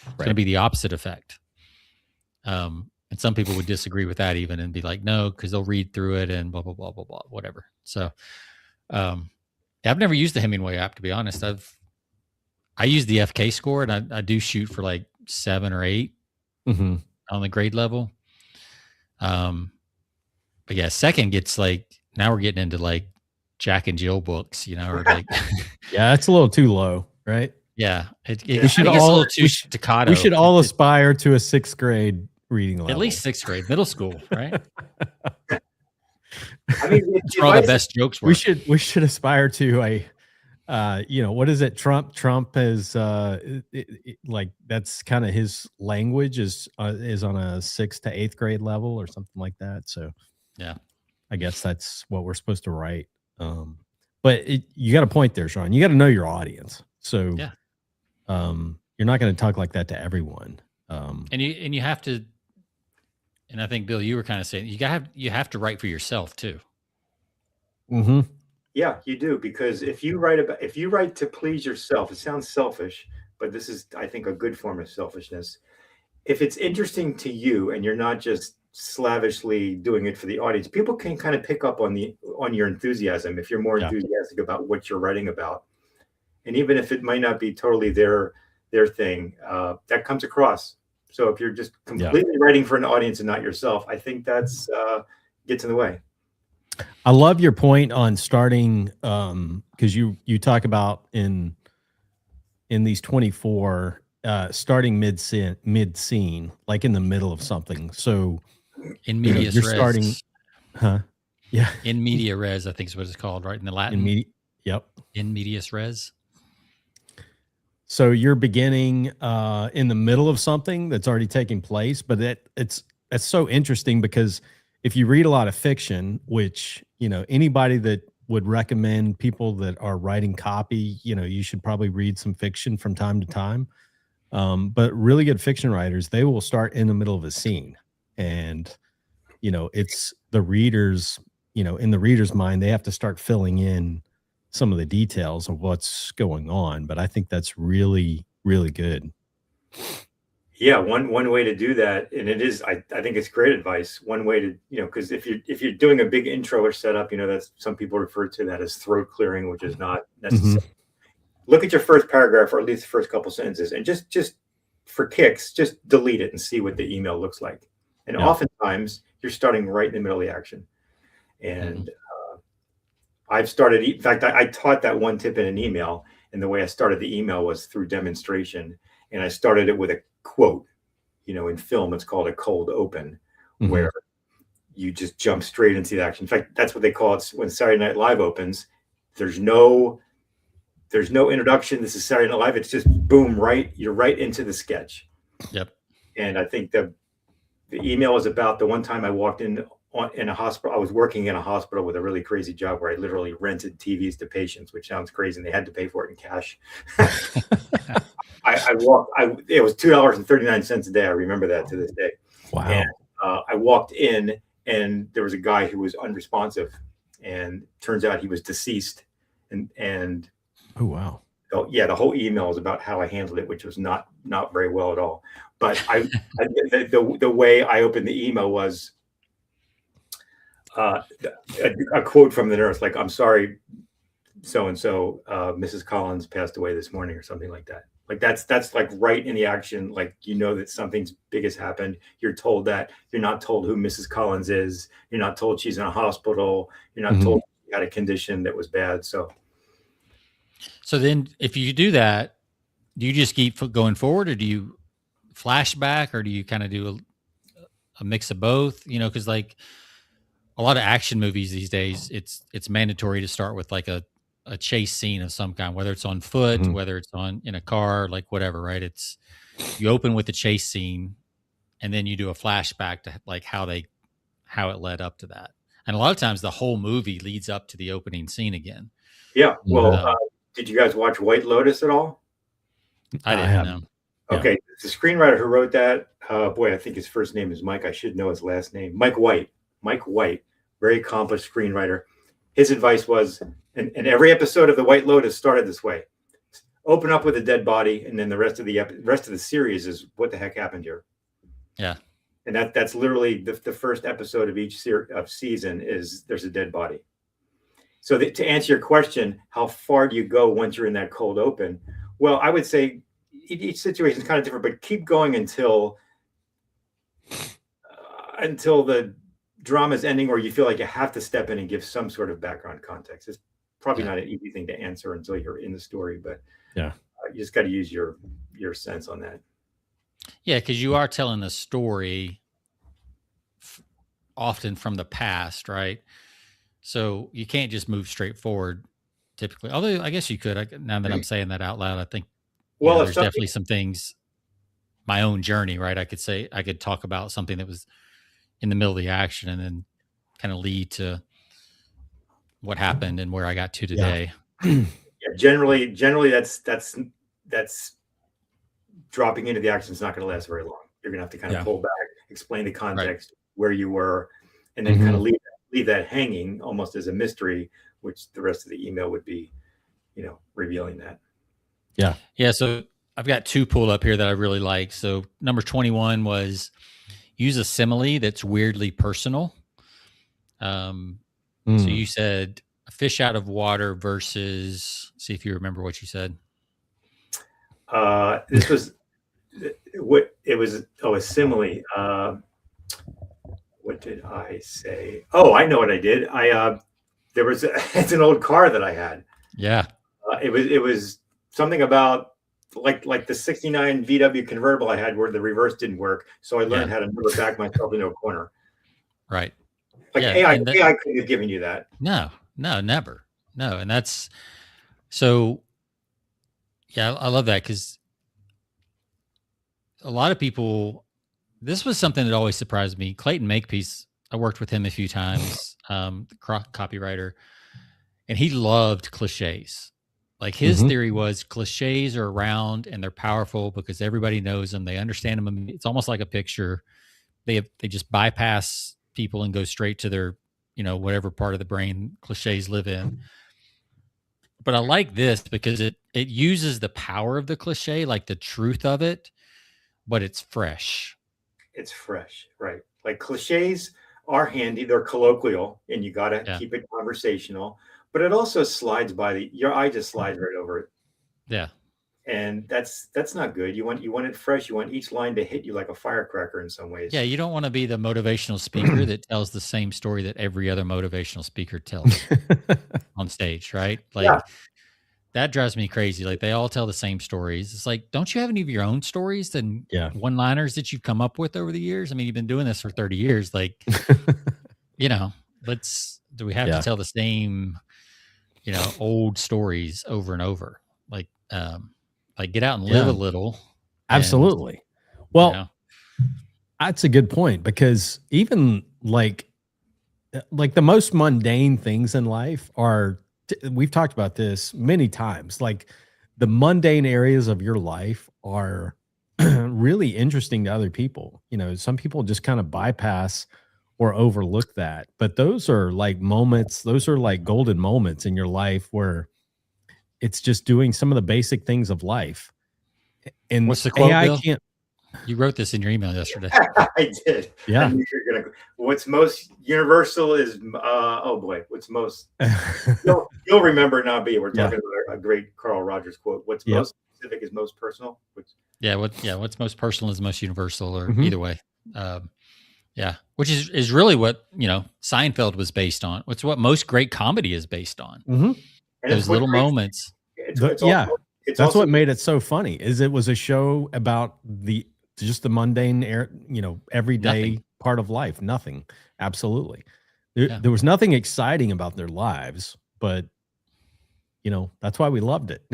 It's going to be the opposite effect. And some people would disagree with that even and be like, no, because they'll read through it and blah, blah, blah, blah, blah, whatever. So I've never used the Hemingway app, to be honest. I use the FK score, and I do shoot for like 7 or 8 on the grade level. But yeah, second gets like, now we're getting into like Jack and Jill books, or like, yeah, that's a little too low, right? Yeah. We should all staccato. We should all aspire to a 6th grade reading level. At least 6th grade, middle school, right? I mean, that's where all the best jokes were. We should aspire to a, what is it? Trump is like, that's kind of his language is on a 6th to 8th grade level or something like that. So yeah, I guess that's what we're supposed to write. But you got a point there, Sean. You got to know your audience. So yeah, you're not going to talk like that to everyone. And you have to, and I think, Bill, you were kind of saying you have to write for yourself too. Mm-hmm. Yeah, you do, because if you write to please yourself, it sounds selfish, but this is, I think, a good form of selfishness. If it's interesting to you and you're not just slavishly doing it for the audience, people can kind of pick up on your enthusiasm if you're more enthusiastic about what you're writing about. And even if it might not be totally their thing, that comes across. So if you're just completely writing for an audience and not yourself, I think that's gets in the way. I love your point on starting, because you talk about in these 24 starting mid scene, like in the middle of something. So in medias you're res, starting, yeah, in media res, I think is what it's called, right? In the Latin, in medias res. So you're beginning in the middle of something that's already taking place, but that's so interesting, because if you read a lot of fiction, which, anybody that would recommend people that are writing copy, you should probably read some fiction from time to time. But really good fiction writers, they will start in the middle of a scene, and, it's the readers, in the reader's mind, they have to start filling in some of the details of what's going on. But I think that's really, really good. Yeah, one way to do that, and it is, I think it's great advice. One way to, because if you're doing a big intro or setup, that's, some people refer to that as throat clearing, which is not necessary. Look at your first paragraph, or at least the first couple sentences, and just for kicks, just delete it and see what the email looks like. And oftentimes you're starting right in the middle of the action. And I've started, in fact, I taught that one tip in an email, and the way I started the email was through demonstration. And I started it with a quote. In film, it's called a cold open, where you just jump straight into the action. In fact, that's what they call it when Saturday Night Live opens. There's no introduction. This is Saturday Night Live. It's just boom, you're right into the sketch. Yep. And I think the email was about the one time I walked in a hospital. I was working in a hospital with a really crazy job where I literally rented TVs to patients, which sounds crazy, and they had to pay for it in cash. It was $2.39 a day. I remember that to this day. Wow. And I walked in, and there was a guy who was unresponsive, and turns out he was deceased. And oh, wow. Oh, yeah, the whole email is about how I handled it, which was not very well at all. But the way I opened the email was a quote from the nurse, like, "I'm sorry, so and so, Mrs. Collins passed away this morning," or something like that. Like that's like right in the action. Like, you know that something's big has happened. You're told that. You're not told who Mrs. Collins is. You're not told she's in a hospital. You're not told she had a condition that was bad. So then if you do that, do you just keep going forward, or do you flashback, or do you kind of do a mix of both? You know, because like a lot of action movies these days, it's mandatory to start with like a chase scene of some kind, whether it's on foot, whether it's in a car, like whatever, right? It's, you open with the chase scene and then you do a flashback to like how it led up to that. And a lot of times the whole movie leads up to the opening scene again. Yeah. Well, did you guys watch White Lotus at all? I didn't know. Okay. Yeah. The screenwriter who wrote that, boy, I think his first name is Mike. I should know his last name. Mike White, very accomplished screenwriter. His advice was, and every episode of the White Lotus started this way: open up with a dead body, and then the rest of the series is what the heck happened here. Yeah, and that's literally the first episode of each season is there's a dead body. So to answer your question, how far do you go once you're in that cold open? Well, I would say each situation is kind of different, but keep going until the drama's ending, or you feel like you have to step in and give some sort of background context. It's probably not an easy thing to answer until you're in the story, but you just got to use your sense on that. Yeah, because you are telling a story often from the past, right? So you can't just move straight forward typically. Although I guess you could. Now that I'm saying that out loud, I think there's definitely some things, my own journey, right? I could talk about something that was in the middle of the action and then kind of lead to what happened and where I got to today. Yeah, generally that's dropping into the action is not going to last very long. You're going to have to kind of pull back, explain the context, where you were, and then kind of leave that hanging almost as a mystery, which the rest of the email would be, revealing that. Yeah. Yeah. So I've got two pulled up here that I really like. So number 21 was use a simile that's weirdly personal. So you said a fish out of water versus, see if you remember what you said. This was what it was. Oh, a simile. What did I say? Oh, I know what I did. It's an old car that I had. Yeah. It was something about like the 69 VW convertible I had where the reverse didn't work. So I learned how to never back myself into a corner. Right. Like AI couldn't have given you that. No, never. No. And that's so, yeah, I love that because a lot of people, this was something that always surprised me. Clayton Makepeace, I worked with him a few times, the copywriter, and he loved cliches. Like his theory was cliches are around and they're powerful because everybody knows them. They understand them. It's almost like a picture. They just bypass people and go straight to their, whatever part of the brain cliches live in. But I like this because it uses the power of the cliche, like the truth of it, but it's fresh. It's fresh, right? Like cliches are handy. They're colloquial and you got to keep it conversational. But it also slides by your eye just slides right over it. Yeah. And that's not good. You want it fresh. You want each line to hit you like a firecracker in some ways. Yeah, you don't want to be the motivational speaker that tells the same story that every other motivational speaker tells on stage, right? Like that drives me crazy. Like they all tell the same stories. It's like, don't you have any of your own stories and one-liners that you've come up with over the years? I mean, you've been doing this for 30 years. Like, do we have to tell the same old stories over and over? Like get out and live a little. Absolutely. Well, that's a good point because even like the most mundane things in life are, we've talked about this many times. Like the mundane areas of your life are really interesting to other people. Some people just kind of bypass or overlook that, but those are like moments, those are like golden moments in your life where it's just doing some of the basic things of life. And What's the quote, AI Bill? can't. You wrote this in your email yesterday. I did. Yeah. I knew you were gonna. What's most universal is oh boy. What's most you'll remember, not be. We're talking about a great Carl Rogers quote. What's most specific is most personal. What's most personal is most universal, or Mhm. either way. Which is really what, Seinfeld was based on. It's what most great comedy is based on. Mhm. And Those little moments. It's That's also what made it so funny. Is it was a show about just the mundane, everyday Nothing. part of life. Nothing. Absolutely. Yeah. There was nothing exciting about their lives, but that's why we loved it.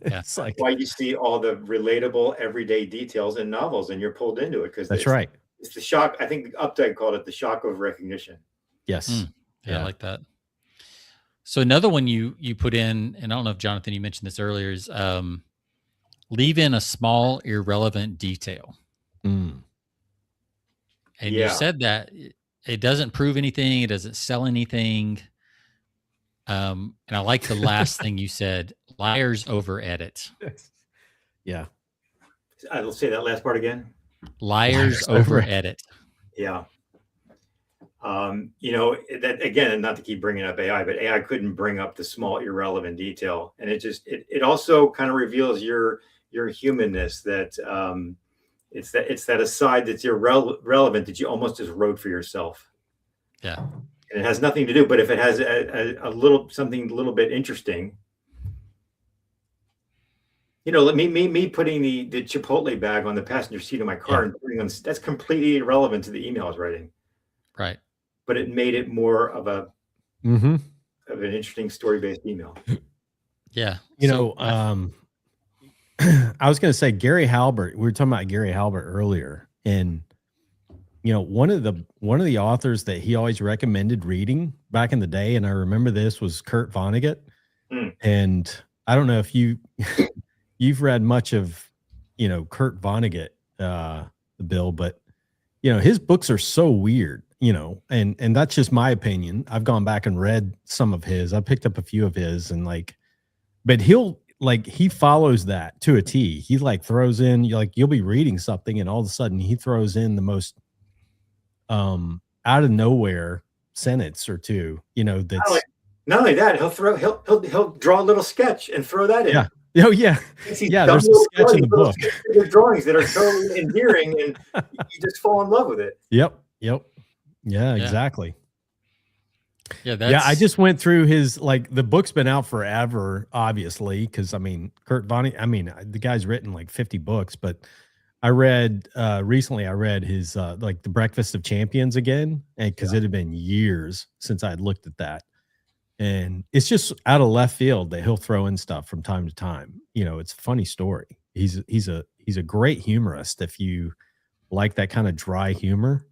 It's like, why you see all the relatable everyday details in novels, and you're pulled into it because that's right. It's the shock. I think Updike called it the shock of recognition. Yes. I like that. So another one you put in, and I don't know if Jonathan, you mentioned this earlier, is leave in a small irrelevant detail. Mm. And you said that it doesn't prove anything, it doesn't sell anything. And I like the last thing you said: liars over edit. Yeah. I'll say that last part again. Liars over edit. Yeah. That again, and not to keep bringing up AI, but AI couldn't bring up the small irrelevant detail, and it also kind of reveals your humanness. That it's that aside that's irrelevant that you almost just wrote for yourself. Yeah, and it has nothing to do. But if it has a little something a little bit interesting, me putting the Chipotle bag on the passenger seat of my car and putting on, that's completely irrelevant to the email I was writing. Right. But it made it more of of an interesting story-based email. Yeah. I was going to say Gary Halbert. We were talking about Gary Halbert earlier, and one of the authors that he always recommended reading back in the day, and I remember this, was Kurt Vonnegut. And I don't know if you've read much of Kurt Vonnegut, Bill, but his books are so weird. And that's just my opinion. I've gone back and read some of his. I picked up a few of his, and but he follows that to a T. He throws in, you'll be reading something, and all of a sudden he throws in the most out of nowhere sentence or two. That's not only that, he'll draw a little sketch and throw that in. Yeah. Oh yeah, there's a sketch in the book. Drawings that are so endearing, and you just fall in love with it. Yep. Yeah, exactly. Yeah, I just went through his, the book's been out forever, obviously, because Kurt Vonnegut, the guy's written 50 books, but I read recently his The Breakfast of Champions again, and because it had been years since I had looked at that. And it's just out of left field that he'll throw in stuff from time to time. It's a funny story. He's a great humorist if you like that kind of dry humor.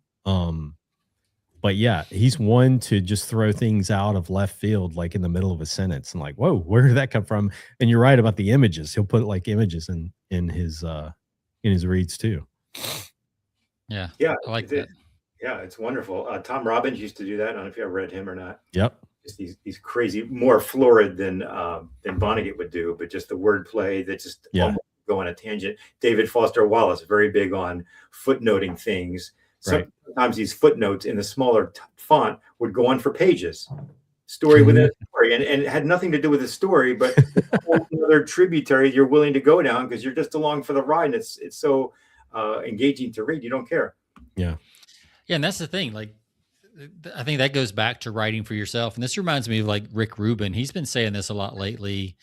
But yeah, he's one to just throw things out of left field, in the middle of a sentence, and whoa, where did that come from? And you're right about the images. He'll put images in his reads too. Yeah, I like that. Yeah, it's wonderful. Tom Robbins used to do that. I don't know if you ever read him or not. Yep. Just these crazy, more florid than Vonnegut would do, but just the wordplay that just almost go on a tangent. David Foster Wallace, very big on footnoting things. Sometimes these footnotes in the smaller font would go on for pages, story within a story, and it had nothing to do with the story, but another tributary you're willing to go down because you're just along for the ride, and it's so engaging to read. You don't care. Yeah, and that's the thing. I think that goes back to writing for yourself, and this reminds me of Rick Rubin. He's been saying this a lot lately.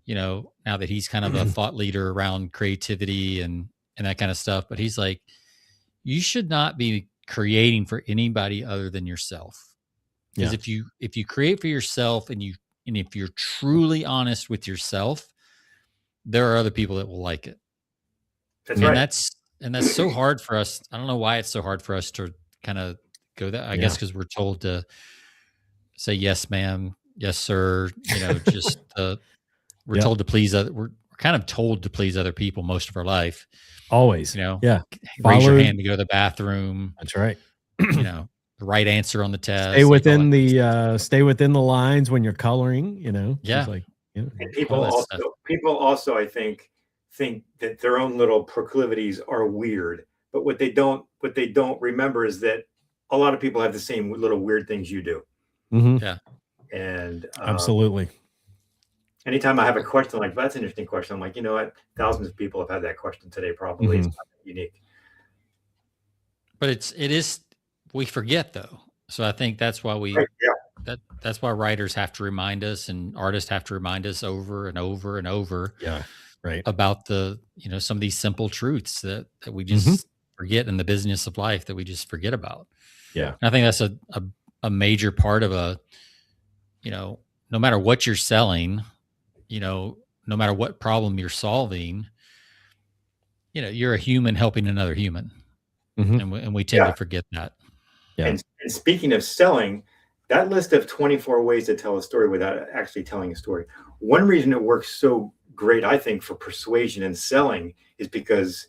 Now that he's kind of a thought leader around creativity and that kind of stuff, but he's like, you should not be creating for anybody other than yourself. Because if you create for yourself and if you're truly honest with yourself, there are other people that will like it. That's right. That's so hard for us. I don't know why it's so hard for us to kind of go that. I guess because we're told to say yes, ma'am, yes, sir. Just we're told to please other. We're kind of told to please other people most of our life. Always. Raise your hand to go to the bathroom. That's right. The right answer on the test. Stay within the lines when you're coloring. Yeah. And All that stuff. people also, I think that their own little proclivities are weird. But what they don't remember is that a lot of people have the same little weird things you do. Mhm. Yeah. And Absolutely. anytime I have a question like that's an interesting question, I'm like, you know what? Thousands of people have had that question today. Probably it's not unique. But it is we forget though. So I think that's why Right, yeah. that's why writers have to remind us and artists have to remind us over and over and over Yeah. Right. about the some of these simple truths that we just forget in the business of life that we just forget about. Yeah. And I think that's a major part of no matter what you're selling, no matter what problem you're solving, you're a human helping another human. And we tend to forget that. Yeah. And speaking of selling, that list of 24 ways to tell a story without actually telling a story. One reason it works so great, I think, for persuasion and selling is because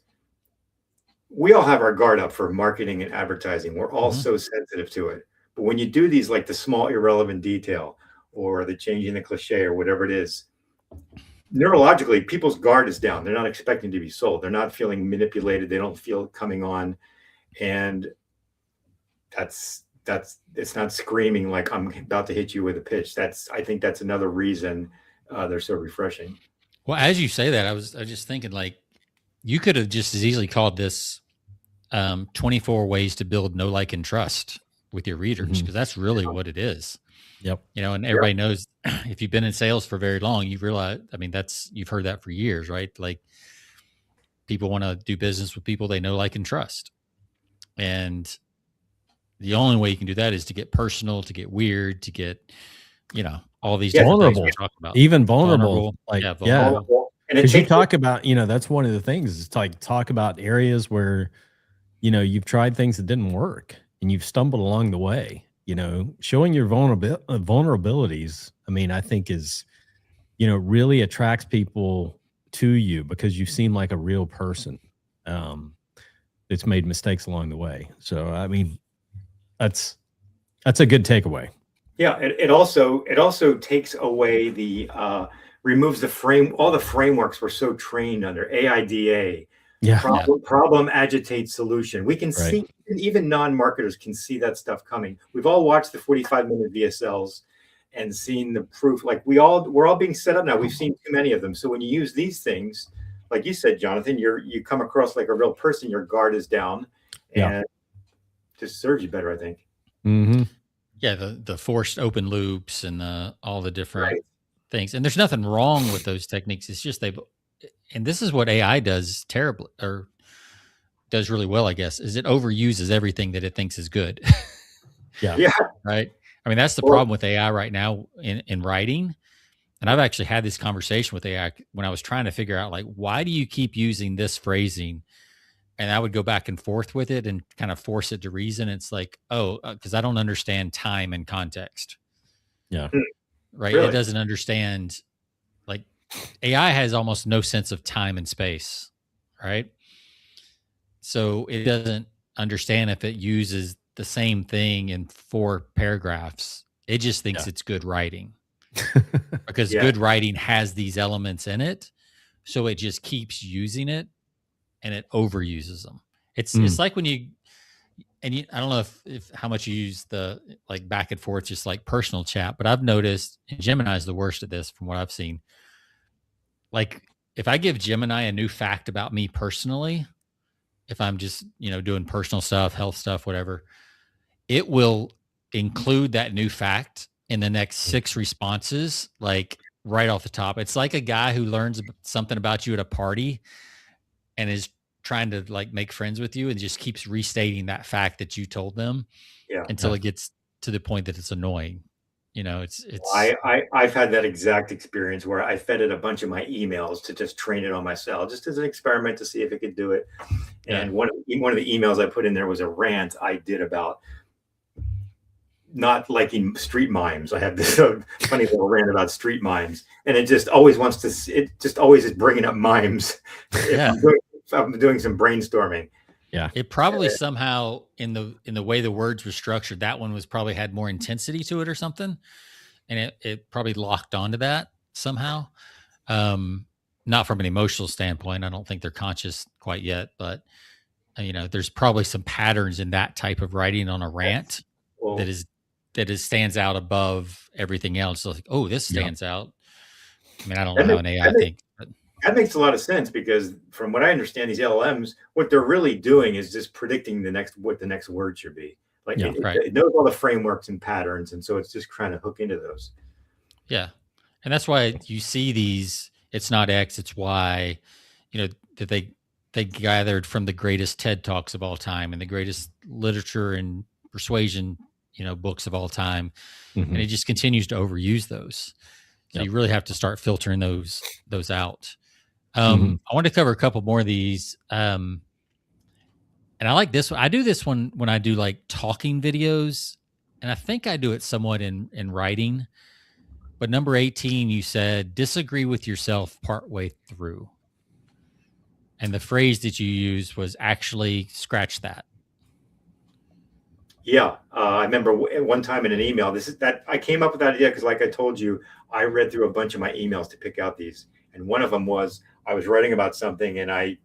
we all have our guard up for marketing and advertising. We're all so sensitive to it. But when you do these, like the small irrelevant detail or the changing the cliche or whatever it is, neurologically, people's guard is down. They're not expecting to be sold. They're not feeling manipulated. They don't feel it coming on. And it's not screaming like I'm about to hit you with a pitch. I think that's another reason they're so refreshing. Well, as you say that, I was just thinking like you could have just as easily called this 24 ways to build know, like, and trust with your readers, because that's really what it is. Yep. And everybody knows if you've been in sales for very long, you realize, I mean, you've heard that for years, right? Like people want to do business with people they know, like, and trust. And the only way you can do that is to get personal, to get weird, to get, all these different vulnerable, things we talk about. even vulnerable. Vulnerable. And because you talk about, that's one of the things. It's like talk about areas where, you've tried things that didn't work and you've stumbled along the way. Showing your vulnerabilities. I mean, I think is, really attracts people to you because you seem like a real person. That's made mistakes along the way. So, I mean, that's a good takeaway. Yeah, it also takes away removes all the frameworks we're so trained under, AIDA. Yeah. Problem, agitate, solution. We can see, even non-marketers can see that stuff coming. We've all watched the 45-minute VSLs and seen the proof. Like we're all being set up now. We've seen too many of them. So when you use these things, like you said, Jonathan, you come across like a real person. Your guard is down, and just serves you better, I think. Mm-hmm. Yeah, the forced open loops and all the different things. And there's nothing wrong with those techniques. It's just and this is what AI does terribly, or does really well, I guess, is it overuses everything that it thinks is good. Yeah. Right. I mean, that's the problem with AI right now in writing. And I've actually had this conversation with AI when I was trying to figure out, like, why do you keep using this phrasing? And I would go back and forth with it and kind of force it to reason. It's like, because I don't understand time and context. Yeah. Right. Really? It doesn't understand, like, AI has almost no sense of time and space. Right. So it doesn't understand if it uses the same thing in 4 paragraphs. It just thinks it's good writing because good writing has these elements in it. So it just keeps using it. And it overuses them. It's like when I don't know if how much you use the like back and forth, just like personal chat, but I've noticed, and Gemini is the worst at this from what I've seen. Like if I give Gemini a new fact about me personally, if I'm just, doing personal stuff, health stuff, whatever, it will include that new fact in the next 6 responses, like right off the top. It's like a guy who learns something about you at a party and is trying to like make friends with you and just keeps restating that fact that you told them until it gets to the point that it's annoying. It's I've had that exact experience where I fed it a bunch of my emails to just train it on myself, just as an experiment to see if it could do it. And one of the emails I put in there was a rant I did about not liking street mimes. I had this funny little rant about street mimes, and it just always is bringing up mimes. Yeah. If I'm doing some brainstorming. Yeah. It probably somehow in the way the words were structured, that one was probably had more intensity to it or something. And it probably locked onto that. somehow. Not from an emotional standpoint. I don't think they're conscious quite yet, but there's probably some patterns in that type of writing on a rant Well, that stands out above everything else. So like, oh, this Yeah. stands out. I mean, I don't know how an AI thinks, but that makes a lot of sense, because from what I understand, these LLMs, what they're really doing is just predicting what the next word should be. Like Yeah. Right. it knows all the frameworks and patterns, and so it's just trying to hook into those. yeah. And that's why you see these, it's not X, it's Y, that they gathered from the greatest TED Talks of all time and the greatest literature and persuasion, books of all time. Mhm. And it just continues to overuse those. So Yep. you really have to start filtering those out. Mhm. I want to cover a couple more of these. And I like this one. I do this one when I do like talking videos, and I think I do it somewhat in writing. But number 18, you said disagree with yourself partway through. And the phrase that you used was actually scratch that. Yeah, I remember one time in an email. I came up with that idea because, like I told you, I read through a bunch of my emails to pick out these, and one of them was I was writing about something, and I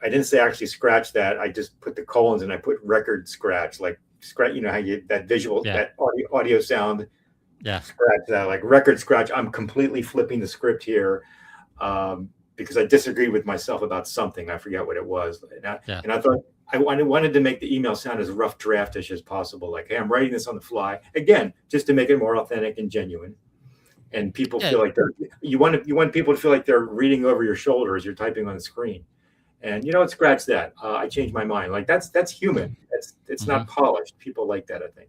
didn't say actually scratch that. I just put the colons and I put record scratch, like scratch. You know how you that visual, Yeah. that audio sound. Yeah. Scratch that, like record scratch. I'm completely flipping the script here. Because I disagreed with myself about something. I forget what it was. And I thought I wanted to make the email sound as rough draftish as possible. Like, hey, I'm writing this on the fly. Again, just to make it more authentic and genuine. And people feel like you want people to feel like they're reading over your shoulder as you're typing on the screen. And scratch that. I changed my mind. Like that's human. It's not polished. People like that, I think.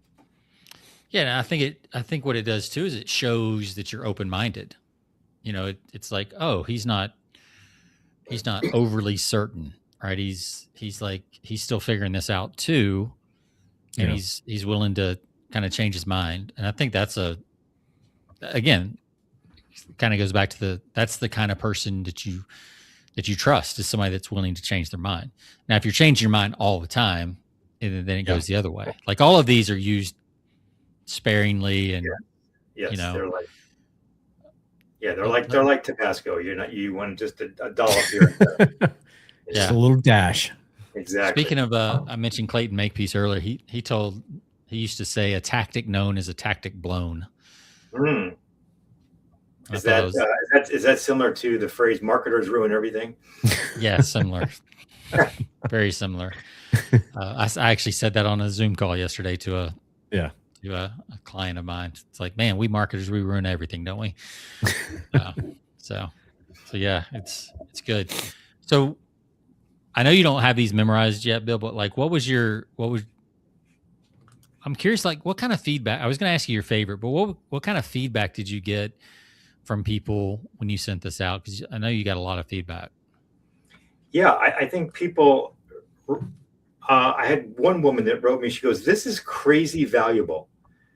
Yeah, and I think what it does too is it shows that you're open-minded. It's like, oh, he's not overly certain, right? He's still figuring this out too, and Yeah. he's willing to kind of change his mind. And I think that's again, kind of goes back to that's the kind of person that you trust, is somebody that's willing to change their mind. Now, if you're changing your mind all the time, then it goes the other way. Like all of these are used sparingly, and yes, they're like Tabasco. You want just a dollop here. Just a little dash. Exactly. Speaking of, I mentioned Clayton Makepeace earlier. He used to say a tactic known is a tactic blown. Is that similar to the phrase "marketers ruin everything"? Yeah, similar. Very similar. I actually said that on a Zoom call yesterday to a client of mine. It's like, man, we marketers, we ruin everything, don't we? So yeah, it's good. So I know you don't have these memorized yet, Bill, but like, I'm curious, like what kind of feedback, I was going to ask you your favorite, but what kind of feedback did you get from people when you sent this out? Because I know you got a lot of feedback. Yeah, I think people, I had one woman that wrote me, she goes, this is crazy valuable.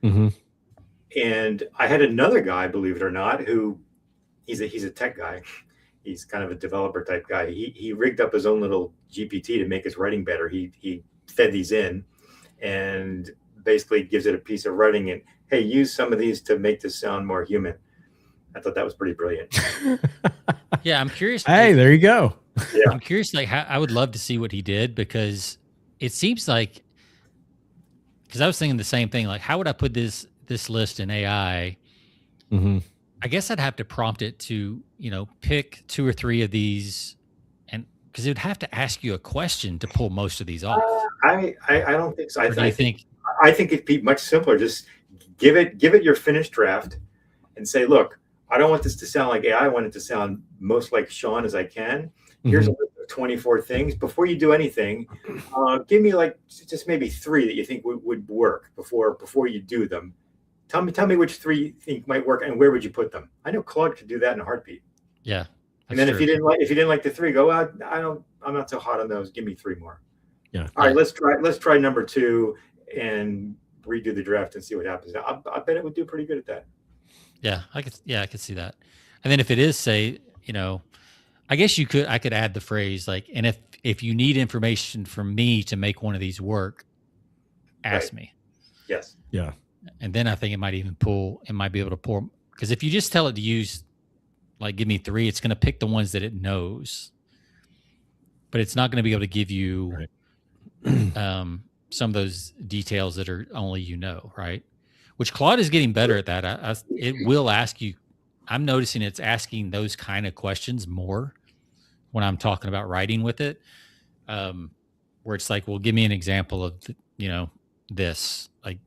Mm-hmm. And I had another guy, believe it or not, who he's a tech guy. He's kind of a developer type guy. He rigged up his own little GPT to make his writing better. He fed these in and basically gives it a piece of writing and, hey, use some of these to make this sound more human. I thought that was pretty brilliant. Yeah, I'm curious. Hey, there you go. Yeah. I'm curious, like, how, I would love to see what he did, because it seems like, because I was thinking the same thing, like, how would I put this list in AI? Mm-hmm. I guess I'd have to prompt it to, pick 2 or 3 of these, and because it would have to ask you a question to pull most of these off. I don't think so. I think it'd be much simpler. Just give it your finished draft and say, look, I don't want this to sound like AI. I want it to sound most like Sean as I can. Here's a list of 24 things. Before you do anything, give me like just maybe 3 that you think would work before you do them. Tell me which 3 you think might work and where would you put them? I know Claude could do that in a heartbeat. Yeah. And then if you didn't like the 3, go out. I'm not so hot on those. Give me 3 more. Yeah. All right, let's try number 2 and redo the draft and see what happens. I bet it would do pretty good at that. Yeah, I could see that. And then if it is, say, I guess I could add the phrase like, and if you need information from me to make one of these work, ask me. Yes. Yeah. And then I think it might be able to pull, because if you just tell it to use like give me 3, it's going to pick the ones that it knows, but it's not going to be able to give you some of those details that are only right? Which Claude is getting better at that. It will ask you. I'm noticing it's asking those kind of questions more when I'm talking about writing with it, where it's like, well, give me an example of this, like,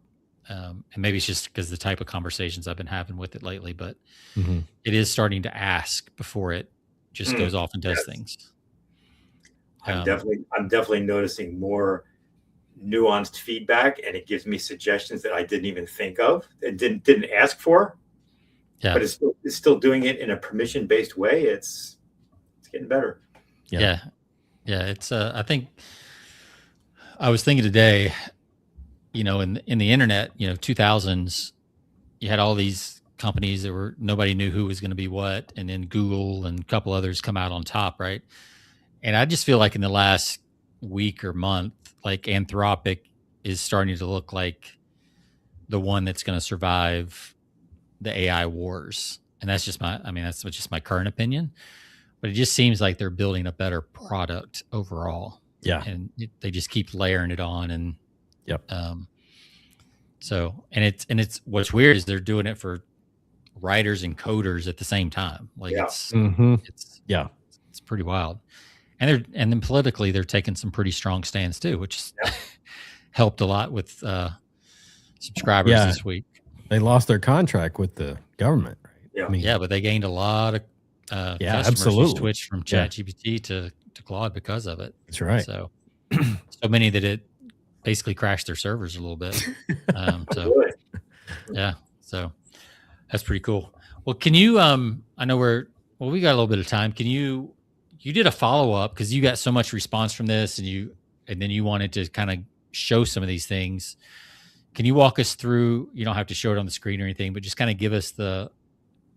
and maybe it's just because the type of conversations I've been having with it lately, but it is starting to ask before it just goes off and does things. I'm definitely noticing more nuanced feedback, and it gives me suggestions that I didn't even think of and didn't ask for. Yeah, but it's still doing it in a permission-based way. It's getting better. Yeah. It's I think I was thinking today, in the internet, 2000s, you had all these companies that nobody knew who was going to be what, and then Google and a couple others come out on top, right? And I just feel like in the last week or month, like Anthropic is starting to look like the one that's going to survive the AI wars. And that's just my current opinion, but it just seems like they're building a better product overall. Yeah. And they just keep layering it on. And so it's what's weird is they're doing it for writers and coders at the same time. Like it's pretty wild. And then politically they're taking some pretty strong stands too, which helped a lot with subscribers this week. They lost their contract with the government, right? Yeah, but they gained a lot of customers absolutely. who switched from ChatGPT to Claude because of it. That's right. So many that it basically crashed their servers a little bit. So that's pretty cool. Well, can you? I know we got a little bit of time. Can you did a follow up because you got so much response from this, and then you wanted to kind of show some of these things. Can you walk us through? You don't have to show it on the screen or anything, but just kind of give us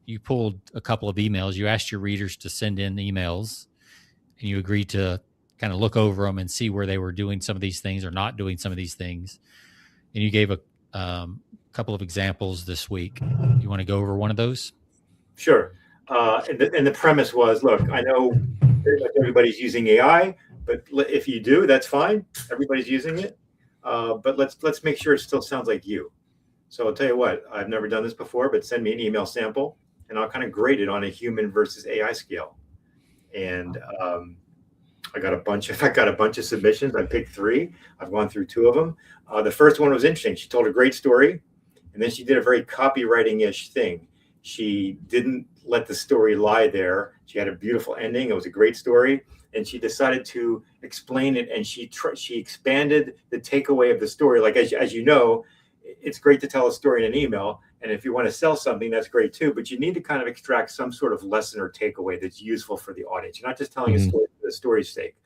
you pulled a couple of emails. You asked your readers to send in emails, and you agreed to kind of look over them and see where they were doing some of these things or not doing some of these things. And you gave a couple of examples this week. You want to go over one of those? Sure. And the premise was, look, I know pretty much everybody's using AI, but if you do, that's fine. Everybody's using it. But let's make sure it still sounds like you. So I'll tell you what, I've never done this before, but send me an email sample and I'll kind of grade it on a human versus AI scale. And I got a bunch of submissions. I picked 3. I've gone through 2 of them. The first one was interesting. She told a great story, and then she did a very copywriting-ish thing. She didn't let the story lie there. She had a beautiful ending. It was a great story. And she decided to explain it, and she expanded the takeaway of the story. Like, as you know, it's great to tell a story in an email, and if you want to sell something, that's great too. But you need to kind of extract some sort of lesson or takeaway that's useful for the audience. You're not just telling a story for the story's sake.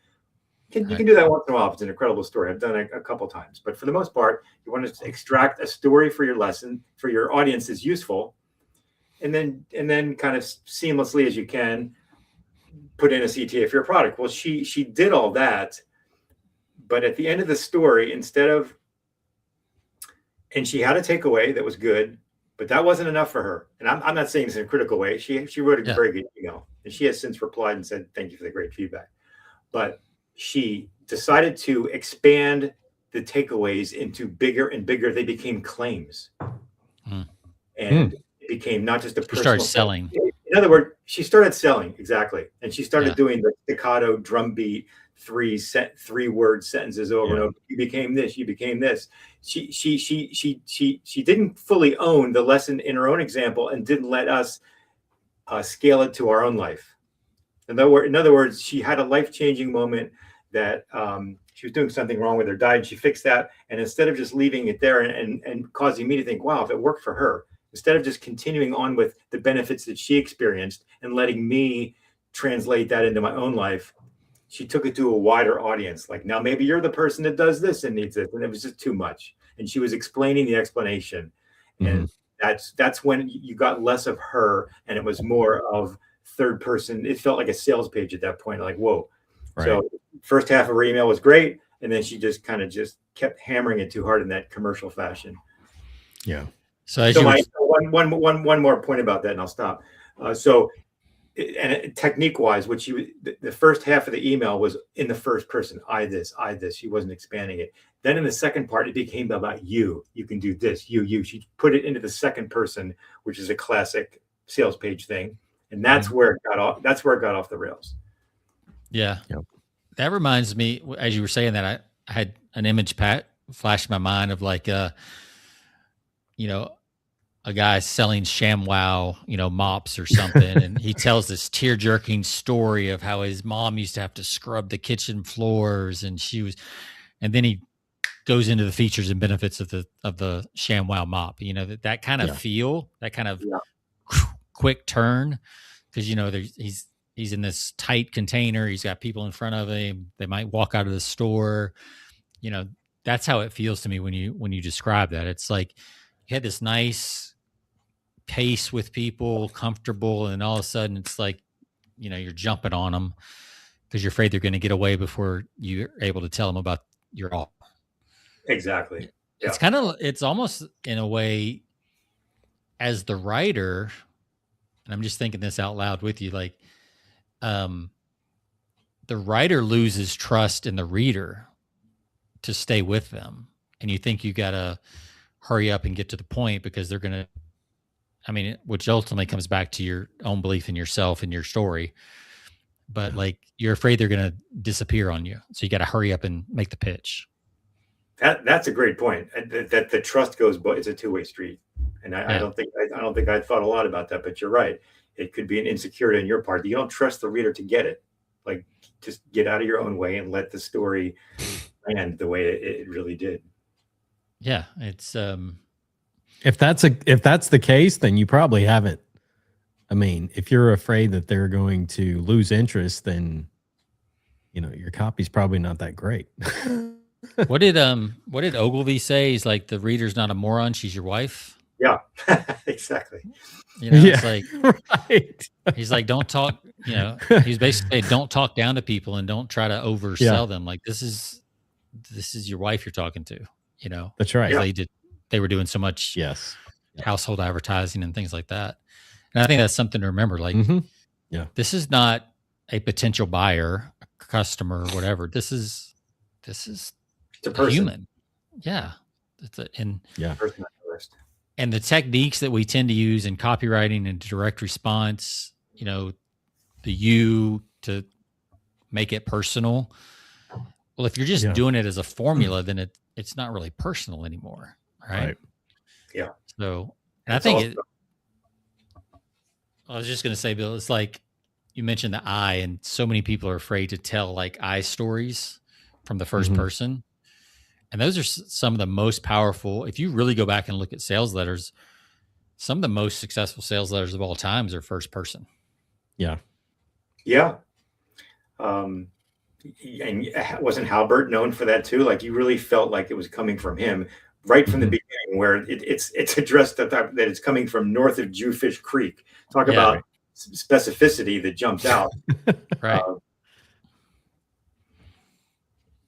You can do that once in a while if it's an incredible story. I've done it a couple times, but for the most part, you want to extract a story for your lesson, for your audience is useful, and then kind of seamlessly as you can put in a CTA for your product. Well, she did all that, but at the end of the story, and she had a takeaway that was good, but that wasn't enough for her. And I'm not saying this in a critical way. She wrote a very good email, and she has since replied and said, thank you for the great feedback. But she decided to expand the takeaways into bigger and bigger. They became claims. And it became not just a personal. She started selling. In other words, she started selling, exactly. And she started doing the staccato drum beat, 3-word sentences over and over. You became this, you became this. She didn't fully own the lesson in her own example and didn't let us scale it to our own life. In other words, she had a life-changing moment that she was doing something wrong with her diet. She fixed that. And instead of just leaving it there and causing me to think, wow, if it worked for her, instead of just continuing on with the benefits that she experienced and letting me translate that into my own life, she took it to a wider audience. Like, now maybe you're the person that does this and needs it. And it was just too much. And she was explaining the explanation. And that's when you got less of her and it was more of third person. It felt like a sales page at that point. Like, whoa. Right. So first half of her email was great. And then she just kind of kept hammering it too hard in that commercial fashion. Yeah. So one more point about that and I'll stop. So technique wise, the first half of the email was in the first person. I this. She wasn't expanding it. Then in the second part, it became about you. You can do this. You. She put it into the second person, which is a classic sales page thing, and that's where it got off. That's where it got off the rails. Yeah, that reminds me. As you were saying that, I had an image flash in my mind of like a guy selling ShamWow, mops or something. And he tells this tear-jerking story of how his mom used to have to scrub the kitchen floors, and then he goes into the features and benefits of the ShamWow mop. That kind of feel, that kind of quick turn, because he's in this tight container. He's got people in front of him. They might walk out of the store. That's how it feels to me when you describe that. It's like you had this nice pace with people, comfortable, and all of a sudden it's like, you're jumping on them because you're afraid they're going to get away before you're able to tell them about your offer. Exactly. Yeah. It's almost in a way, as the writer, and I'm just thinking this out loud with you, like, the writer loses trust in the reader to stay with them. And you think you got to hurry up and get to the point because they're going to, which ultimately comes back to your own belief in yourself and your story. But like, you're afraid they're going to disappear on you. So you got to hurry up and make the pitch. That's a great point. That the trust goes, but it's a two-way street. And I don't think I thought a lot about that, but you're right. It could be an insecurity on your part. You don't trust the reader to get it. Like, just get out of your own way and let the story land the way it really did. Yeah, it's if that's the case, then you probably haven't. If you're afraid that they're going to lose interest, then your copy's probably not that great. What did Ogilvy say? He's like, the reader's not a moron, she's your wife. Yeah, exactly. It's like, right. He's like, don't talk, he's basically, don't talk down to people and don't try to oversell them. Like, this is your wife you're talking to, That's right. They were doing so much household advertising and things like that. And I think that's something to remember. Like, this is not a potential buyer, a customer, or whatever. This is a person. Human. Yeah. Person first. And the techniques that we tend to use in copywriting and direct response, to make it personal. Well, if you're just doing it as a formula, then it's not really personal anymore. Right. Yeah. So, and I think I was just going to say, Bill, it's like you mentioned the I, and so many people are afraid to tell like I stories from the first person. And those are some of the most powerful. If you really go back and look at sales letters, some of the most successful sales letters of all times are first person. Yeah. Yeah. And wasn't Halbert known for that too? Like, you really felt like it was coming from him right from the beginning, where it's addressed that it's coming from north of Jewfish Creek. Talk about specificity that jumped out. Right.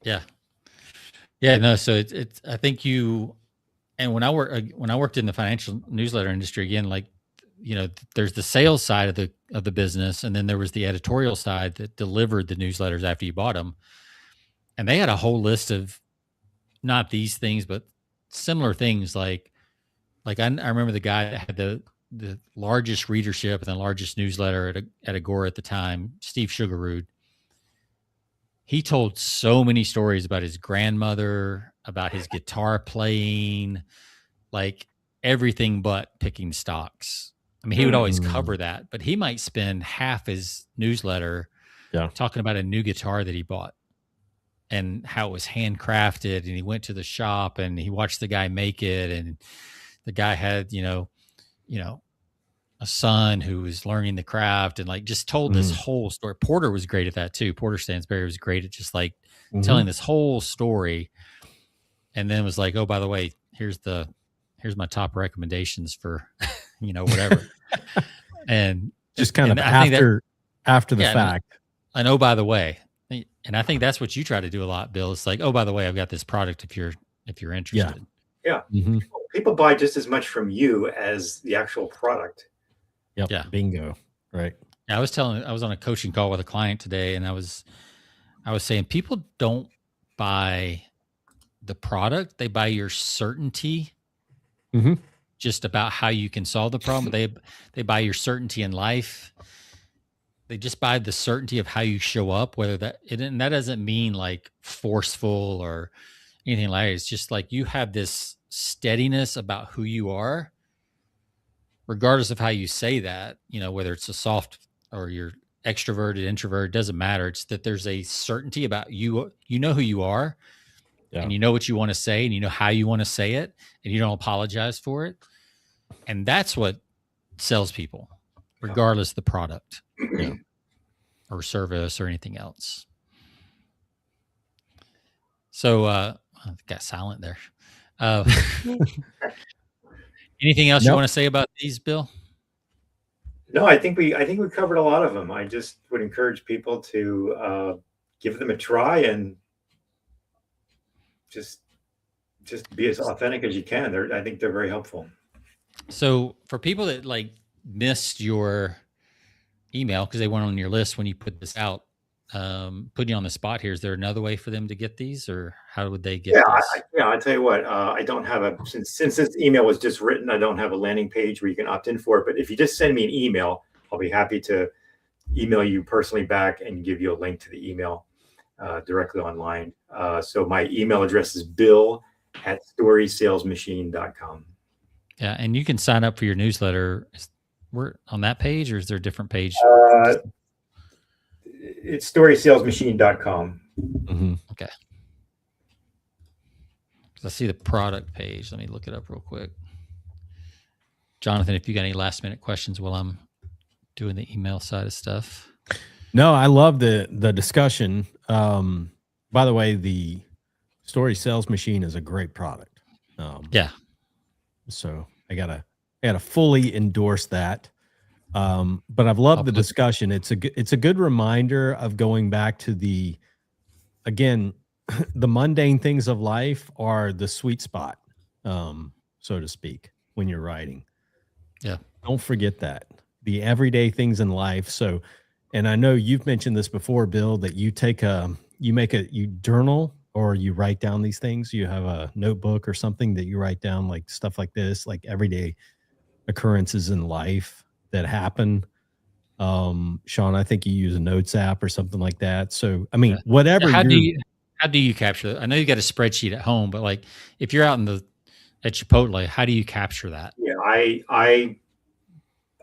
Yeah. Yeah, no. So it's. I think and when I worked in the financial newsletter industry, again, like, there's the sales side of the business, and then there was the editorial side that delivered the newsletters after you bought them, and they had a whole list of not these things, but similar things. Like I remember the guy that had the largest readership and the largest newsletter at Agora at the time, Steve Sugarrood. He told so many stories about his grandmother, about his guitar playing, like everything but picking stocks. He would always cover that, but he might spend half his newsletter talking about a new guitar that he bought and how it was handcrafted. And he went to the shop and he watched the guy make it. And the guy had, a son who was learning the craft, and like just told this whole story. Porter was great at that too. Porter Stansberry was great at just like telling this whole story. And then was like, oh, by the way, here's my top recommendations for, whatever. And just kind of after the fact. And oh, by the way, and I think that's what you try to do a lot, Bill. It's like, oh, by the way, I've got this product if you're interested. Yeah. People buy just as much from you as the actual product. Yep. Yeah. Bingo. Right. I was on a coaching call with a client today, and I was saying people don't buy the product; they buy your certainty, just about how you can solve the problem. They buy your certainty in life. They just buy the certainty of how you show up, and that doesn't mean like forceful or anything like that. It's just like you have this steadiness about who you are, regardless of how you say that, whether it's a soft or you're extroverted, introvert, doesn't matter. It's that there's a certainty about you. You know who you are, and you know what you want to say, and you know how you want to say it, and you don't apologize for it. And that's what sells people, regardless of the product or service or anything else. So I got silent there. Anything else you want to say about these, Bill? No, I think we covered a lot of them. I just would encourage people to give them a try and just be as authentic as you can. I think they're very helpful. So for people that like missed your email because they weren't on your list when you put this out, putting you on the spot here, is there another way for them to get these, or how would they get this? I tell you what, I don't have since this email was just written, I don't have a landing page where you can opt in for it. But if you just send me an email, I'll be happy to email you personally back and give you a link to the email directly online. So my email address is bill@storysalesmachine.com. Yeah, and you can sign up for your newsletter. We're on that page, or is there a different page? It's storysalesmachine.com. Okay. I see the product page. Let me look it up real quick. Jonathan, if you got any last minute questions while I'm doing the email side of stuff. No, I love the discussion. By the way, the Story Sales Machine is a great product. So I gotta fully endorse that. But I've loved the discussion. It's a good reminder of going back to the mundane things of life are the sweet spot, so to speak, when you're writing. Yeah. Don't forget that. The everyday things in life. So, and I know you've mentioned this before, Bill, that you you journal or you write down these things. You have a notebook or something that you write down, like stuff like this, like everyday occurrences in life that happen. Sean, I think you use a notes app or something like that. So, I mean, whatever. How do you capture that? I know you got a spreadsheet at home, but like if you're out at Chipotle, how do you capture that? Yeah,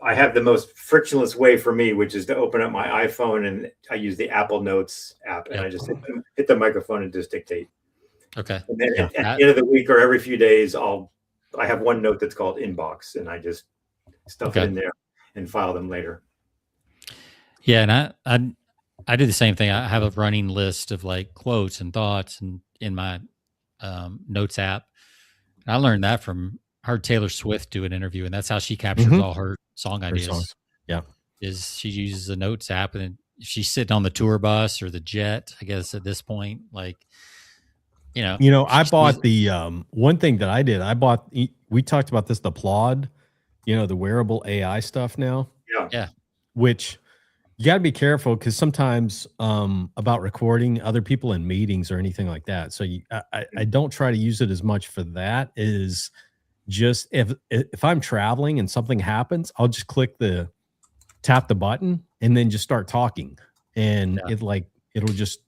I have the most frictionless way for me, which is to open up my iPhone, and I use the Apple Notes app, and I just hit the microphone and just dictate. Okay. And then at the end of the week or every few days, I have one note that's called inbox, and I just stuff it in there and file them later. Yeah, and I do the same thing. I have a running list of like quotes and thoughts and in my notes app. And I learned that from heard Taylor Swift do an interview, and that's how she captures all her song ideas. Songs. Yeah. Is she uses a notes app, and if she's sitting on the tour bus or the jet, I guess at this point, like, I bought the one thing that I did. We talked about this, the Plod, the wearable AI stuff now. Yeah. Which you got to be careful because sometimes about recording other people in meetings or anything like that. So I don't try to use it as much for that. Is just if I'm traveling and something happens, I'll just tap the button and then just start talking, and it'll just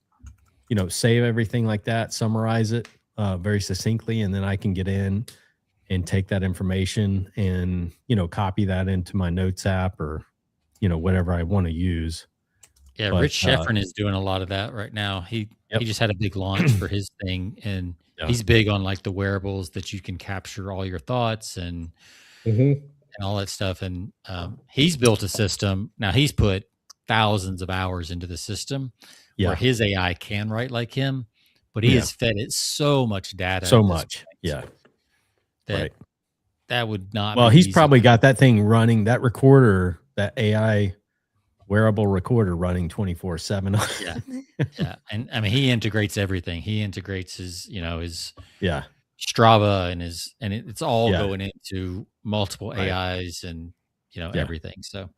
save everything like that, summarize it very succinctly, and then I can get in and take that information and copy that into my notes app or whatever I want to use. Yeah, Rich Schefren is doing a lot of that right now. He just had a big launch for his thing, and he's big on like the wearables that you can capture all your thoughts and all that stuff. And he's built a system. Now he's put thousands of hours into the system where his AI can write like him, but he has fed it so much data. So much. Yeah. That would not. Well, he's probably got that thing running, that recorder, that AI wearable recorder running 24/7. Yeah. And I mean, he integrates everything. He integrates his Strava and it's all going into multiple AIs and everything. So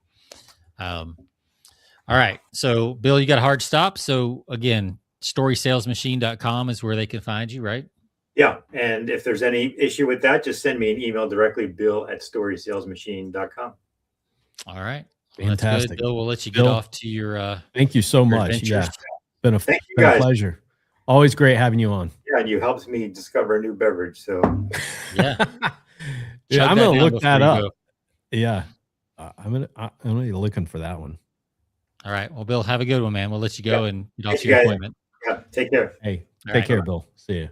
All right. So, Bill, you got a hard stop. So, again, storysalesmachine.com is where they can find you, right? Yeah. And if there's any issue with that, just send me an email directly, bill@storysalesmachine.com. All right. Well, that's Fantastic. good. Bill, we'll let you get Bill, off to your thank you so your much. adventures. Yeah. Been a Thank you, been a guys. pleasure. Always great having you on. Yeah, and you helped me discover a new beverage. So Yeah. Yeah, Chug I'm that gonna down look before that you up. go. Yeah. I'm gonna be looking for that one. All right. Well, Bill, have a good one, man. We'll let you go and get off thank to you, your guys. appointment. Yeah, take care. Hey, All take right. care, Bye-bye. Bill. See you.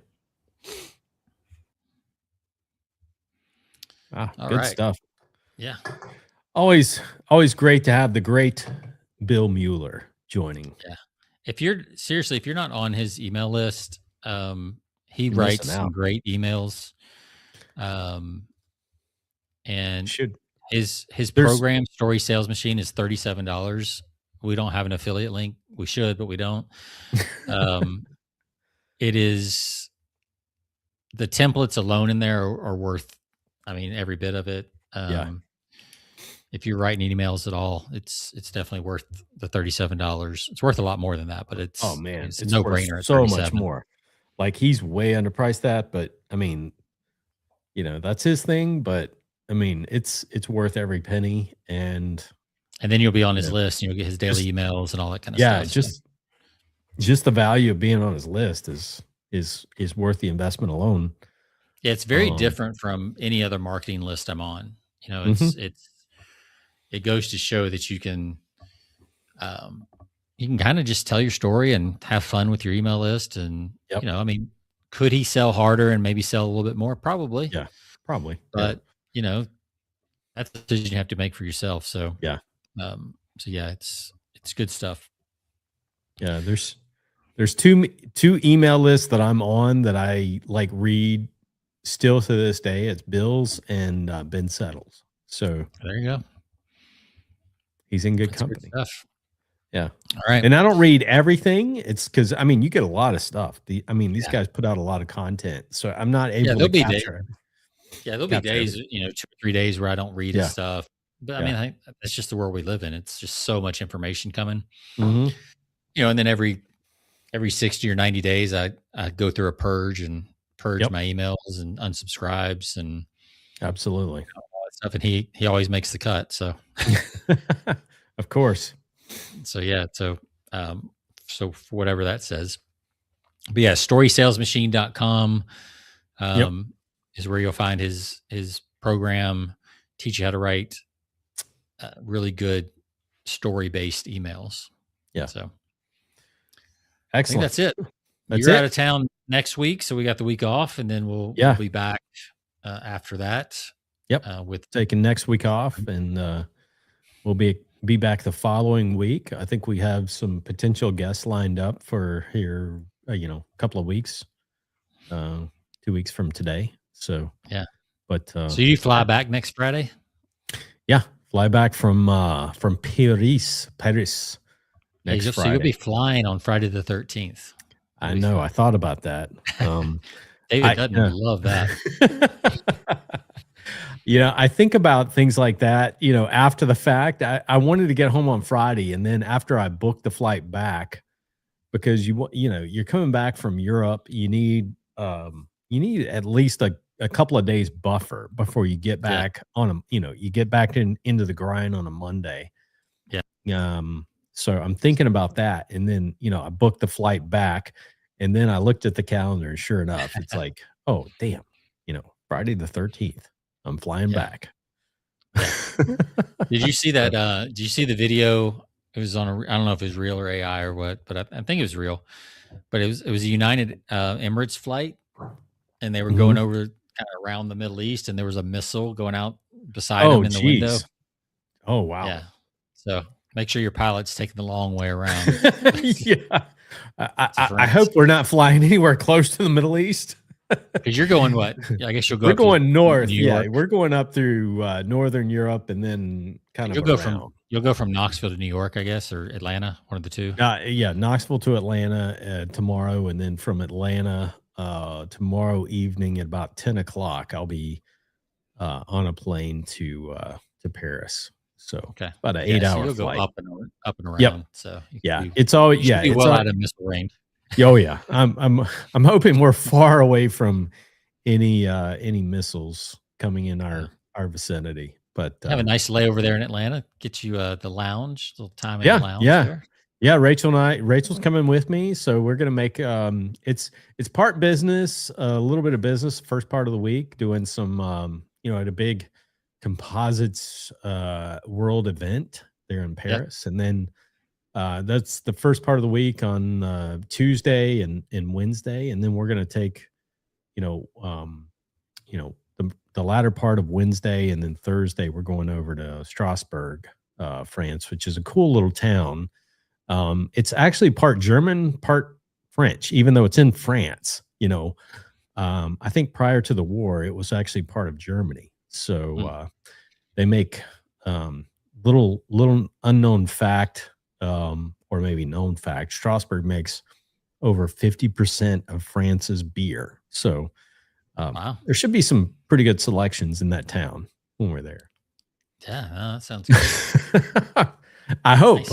All Good right. stuff. Yeah. Always great to have the great Bill Mueller joining. Yeah. If you're not on his email list, he You're writes missing some out. great emails. And Should his There's program, Story Sales Machine, is $37. We don't have an affiliate link. We should, but we don't. It is the templates alone in there are worth, I mean, every bit of it. Yeah. If you're writing emails at all, it's definitely worth the $37. It's worth a lot more than that, but it's Oh man, it's a it's no worth brainer at so much 37. more. Like he's way underpriced that, but I mean, you know, that's his thing, but I mean, it's worth every penny. And then you'll be on his Yeah. list, and you'll get his daily emails and all that kind of yeah, stuff. So, just the value of being on his list is worth the investment alone. yeah, it's very different from any other marketing list I'm on. You know, it goes to show that you can kind of just tell your story and have fun with your email list. And Yep. you know, I mean, could he sell harder and maybe sell a little bit more? Probably. Yeah, probably. But you know, that's a decision you have to make for yourself. So Yeah. So yeah, it's good stuff. Yeah, there's two email lists that I'm on that I like read still to this day. It's Bill's and Ben Settles. So There you go. he's in good That's company. good stuff. Yeah. All right. And I don't read everything. It's because I mean you get a lot of stuff. These Yeah. guys put out a lot of content, so I'm not able there'll to be capture. there'll be days, you know, 2 or 3 days where I don't read his Yeah. stuff. But I Yeah. mean, that's just the world we live in. It's just so much information coming. Mhm. You know, and then every 60 or 90 days, I go through a purge and purge Yep. my emails and unsubscribes and Absolutely. all that stuff. And he always makes the cut. So, Of course. yeah. So for whatever that says, but yeah, storysalesmachine.com is where you'll find his program, teach you how to write really good story-based emails. Yeah. So Excellent. I think that's it. That's You're it. out of town next week, so we got the week off, and then we'll be back after that. Yep. With taking next week off, and we'll be back the following week. I think we have some potential guests lined up for here, a couple of weeks, 2 weeks from today. So yeah. But so you fly back next Friday? Yeah, fly back from Paris next Friday. So you'll be flying on Friday the 13th. I know. I thought about that. David doesn't love that. I think about things like that, after the fact. I wanted to get home on Friday, and then after I booked the flight back, because you're coming back from Europe, you need at least a couple of days buffer before you get back you get back into the grind on a Monday. Yeah. So I'm thinking about that. And then, I booked the flight back, and then I looked at the calendar, and sure enough, it's like, oh, damn, Friday the 13th, I'm flying back. Did you see that? Did you see the video? It was on I don't know if it was real or AI or what, but I think it was real. But it was a United Emirates flight, and they were going over kind of around the Middle East, and there was a missile going out beside them in the window. Oh, wow. Yeah. So make sure your pilot's taking the long way around. Yeah. I hope we're not flying anywhere close to the Middle East. Because you're going what? I guess you'll go. We're going north. Yeah, we're going up through northern Europe, and then you'll go from Knoxville to New York, I guess, or Atlanta, one of the two. Knoxville to Atlanta tomorrow, and then from Atlanta tomorrow evening at about 10 o'clock, I'll be on a plane to Paris. So Okay. about an Yeah, so 8-hour you'll go flight. up and Yep. around. So Yeah. It's always you should be it's well al- out of missile range. oh yeah. I'm hoping we're far away from any missiles coming in our vicinity. But Have a nice layover there in Atlanta. Get you the lounge, little time in the lounge yeah. there. Yeah, Rachel's coming with me, so we're gonna make it's part business, a little bit of business first part of the week, doing some at a big composites world event there in Paris. And then that's the first part of the week on Tuesday and Wednesday, and then we're gonna take you know um the latter part of Wednesday, and then Thursday we're going over to Strasbourg, France, which is a cool little town. It's actually part German, part French, even though it's in France. I think prior to the war, it was actually part of Germany. So they make little unknown fact, or maybe known fact. Strasbourg makes over 50% of France's beer. So Wow. there should be some pretty good selections in that town when we're there. Yeah, that sounds good. I hope.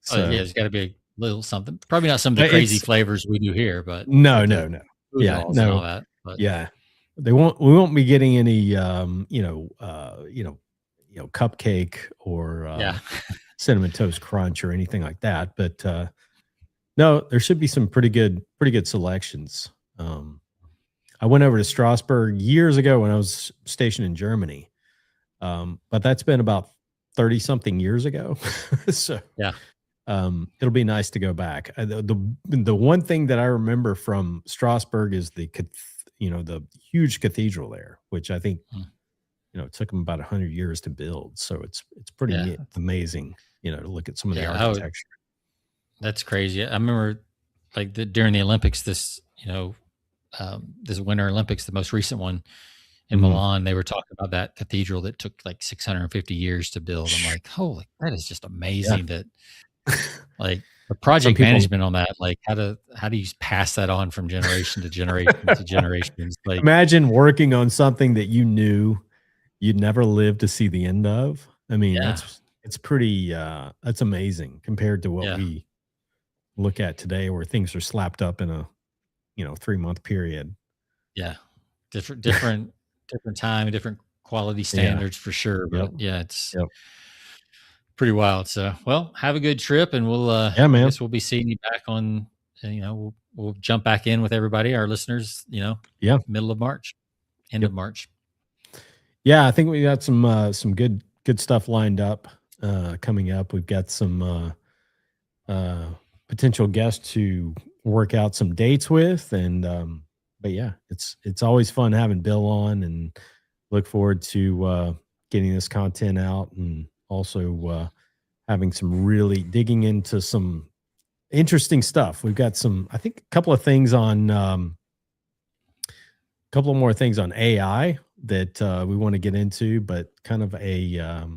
So, yeah, there's got to be a little something. Probably not some of the crazy flavors we do here, but no. Yeah, no. All that, but. Yeah, we won't be getting any cupcake or cinnamon toast crunch or anything like that. But no, there should be some pretty good selections. I went over to Strasbourg years ago when I was stationed in Germany, but that's been about 30 something years ago. So yeah. It'll be nice to go back. The one thing that I remember from Strasbourg is the huge cathedral there, which I think it took them about 100 years to build. So it's pretty amazing, to look at some of the architecture. That's crazy. I remember during the Olympics, this Winter Olympics, the most recent one in Milan, they were talking about that cathedral that took like 650 years to build. I'm like, holy, that is just amazing that the project management on that, how do you pass that on from generation to generation to generations? Imagine working on something that you knew you'd never live to see the end of. I mean, it's pretty, that's amazing compared to what we look at today, where things are slapped up in a 3-month period. Yeah. Different time, different quality standards for sure. But it's pretty wild. So, well, have a good trip, and we'll I guess we'll be seeing you back on. We'll jump back in with everybody, our listeners. Middle of March, end of March. Yeah, I think we got some good stuff lined up coming up. We've got some potential guests to work out some dates with, and but yeah, it's always fun having Bill on, and look forward to getting this content out, and also having some really digging into some interesting stuff. We've got I think a couple of things on couple of more things on AI that we want to get into, but kind of a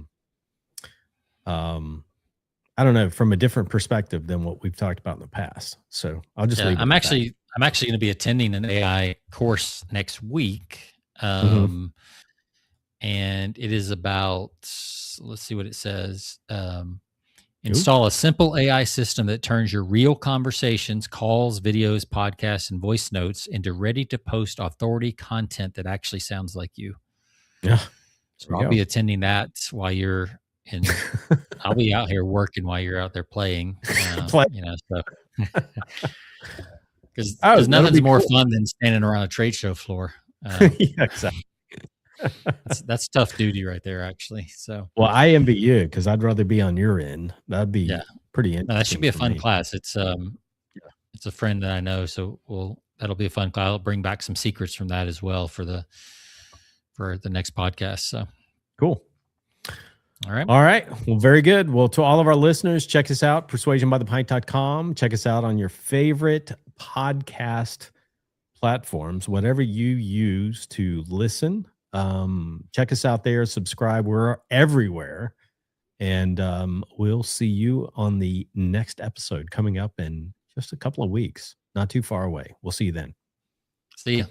I don't know, from a different perspective than what we've talked about in the past. So I'll just leave it. I'm actually going to be attending an AI course next week. And it is about, let's see what it says. Install a simple AI system that turns your real conversations, calls, videos, podcasts, and voice notes into ready-to-post authority content that actually sounds like you. Yeah. So I'll be attending that while you're in. I'll be out here working while you're out there playing. So because nothing's more fun than standing around a trade show floor. Yeah, exactly. That's tough duty right there, actually. So, well, I envy you because I'd rather be on your end. That'd be pretty interesting. No, that should be a fun class. It's a friend that I know, so that'll be a fun class. I'll bring back some secrets from that as well for the next podcast. So cool. All right. Well, very good. Well, to all of our listeners, check us out, persuasionbythepint.com. Check us out on your favorite podcast platforms, whatever you use to listen. Check us out there, subscribe. We're everywhere. And we'll see you on the next episode coming up in just a couple of weeks. Not too far away. We'll see you then. See ya.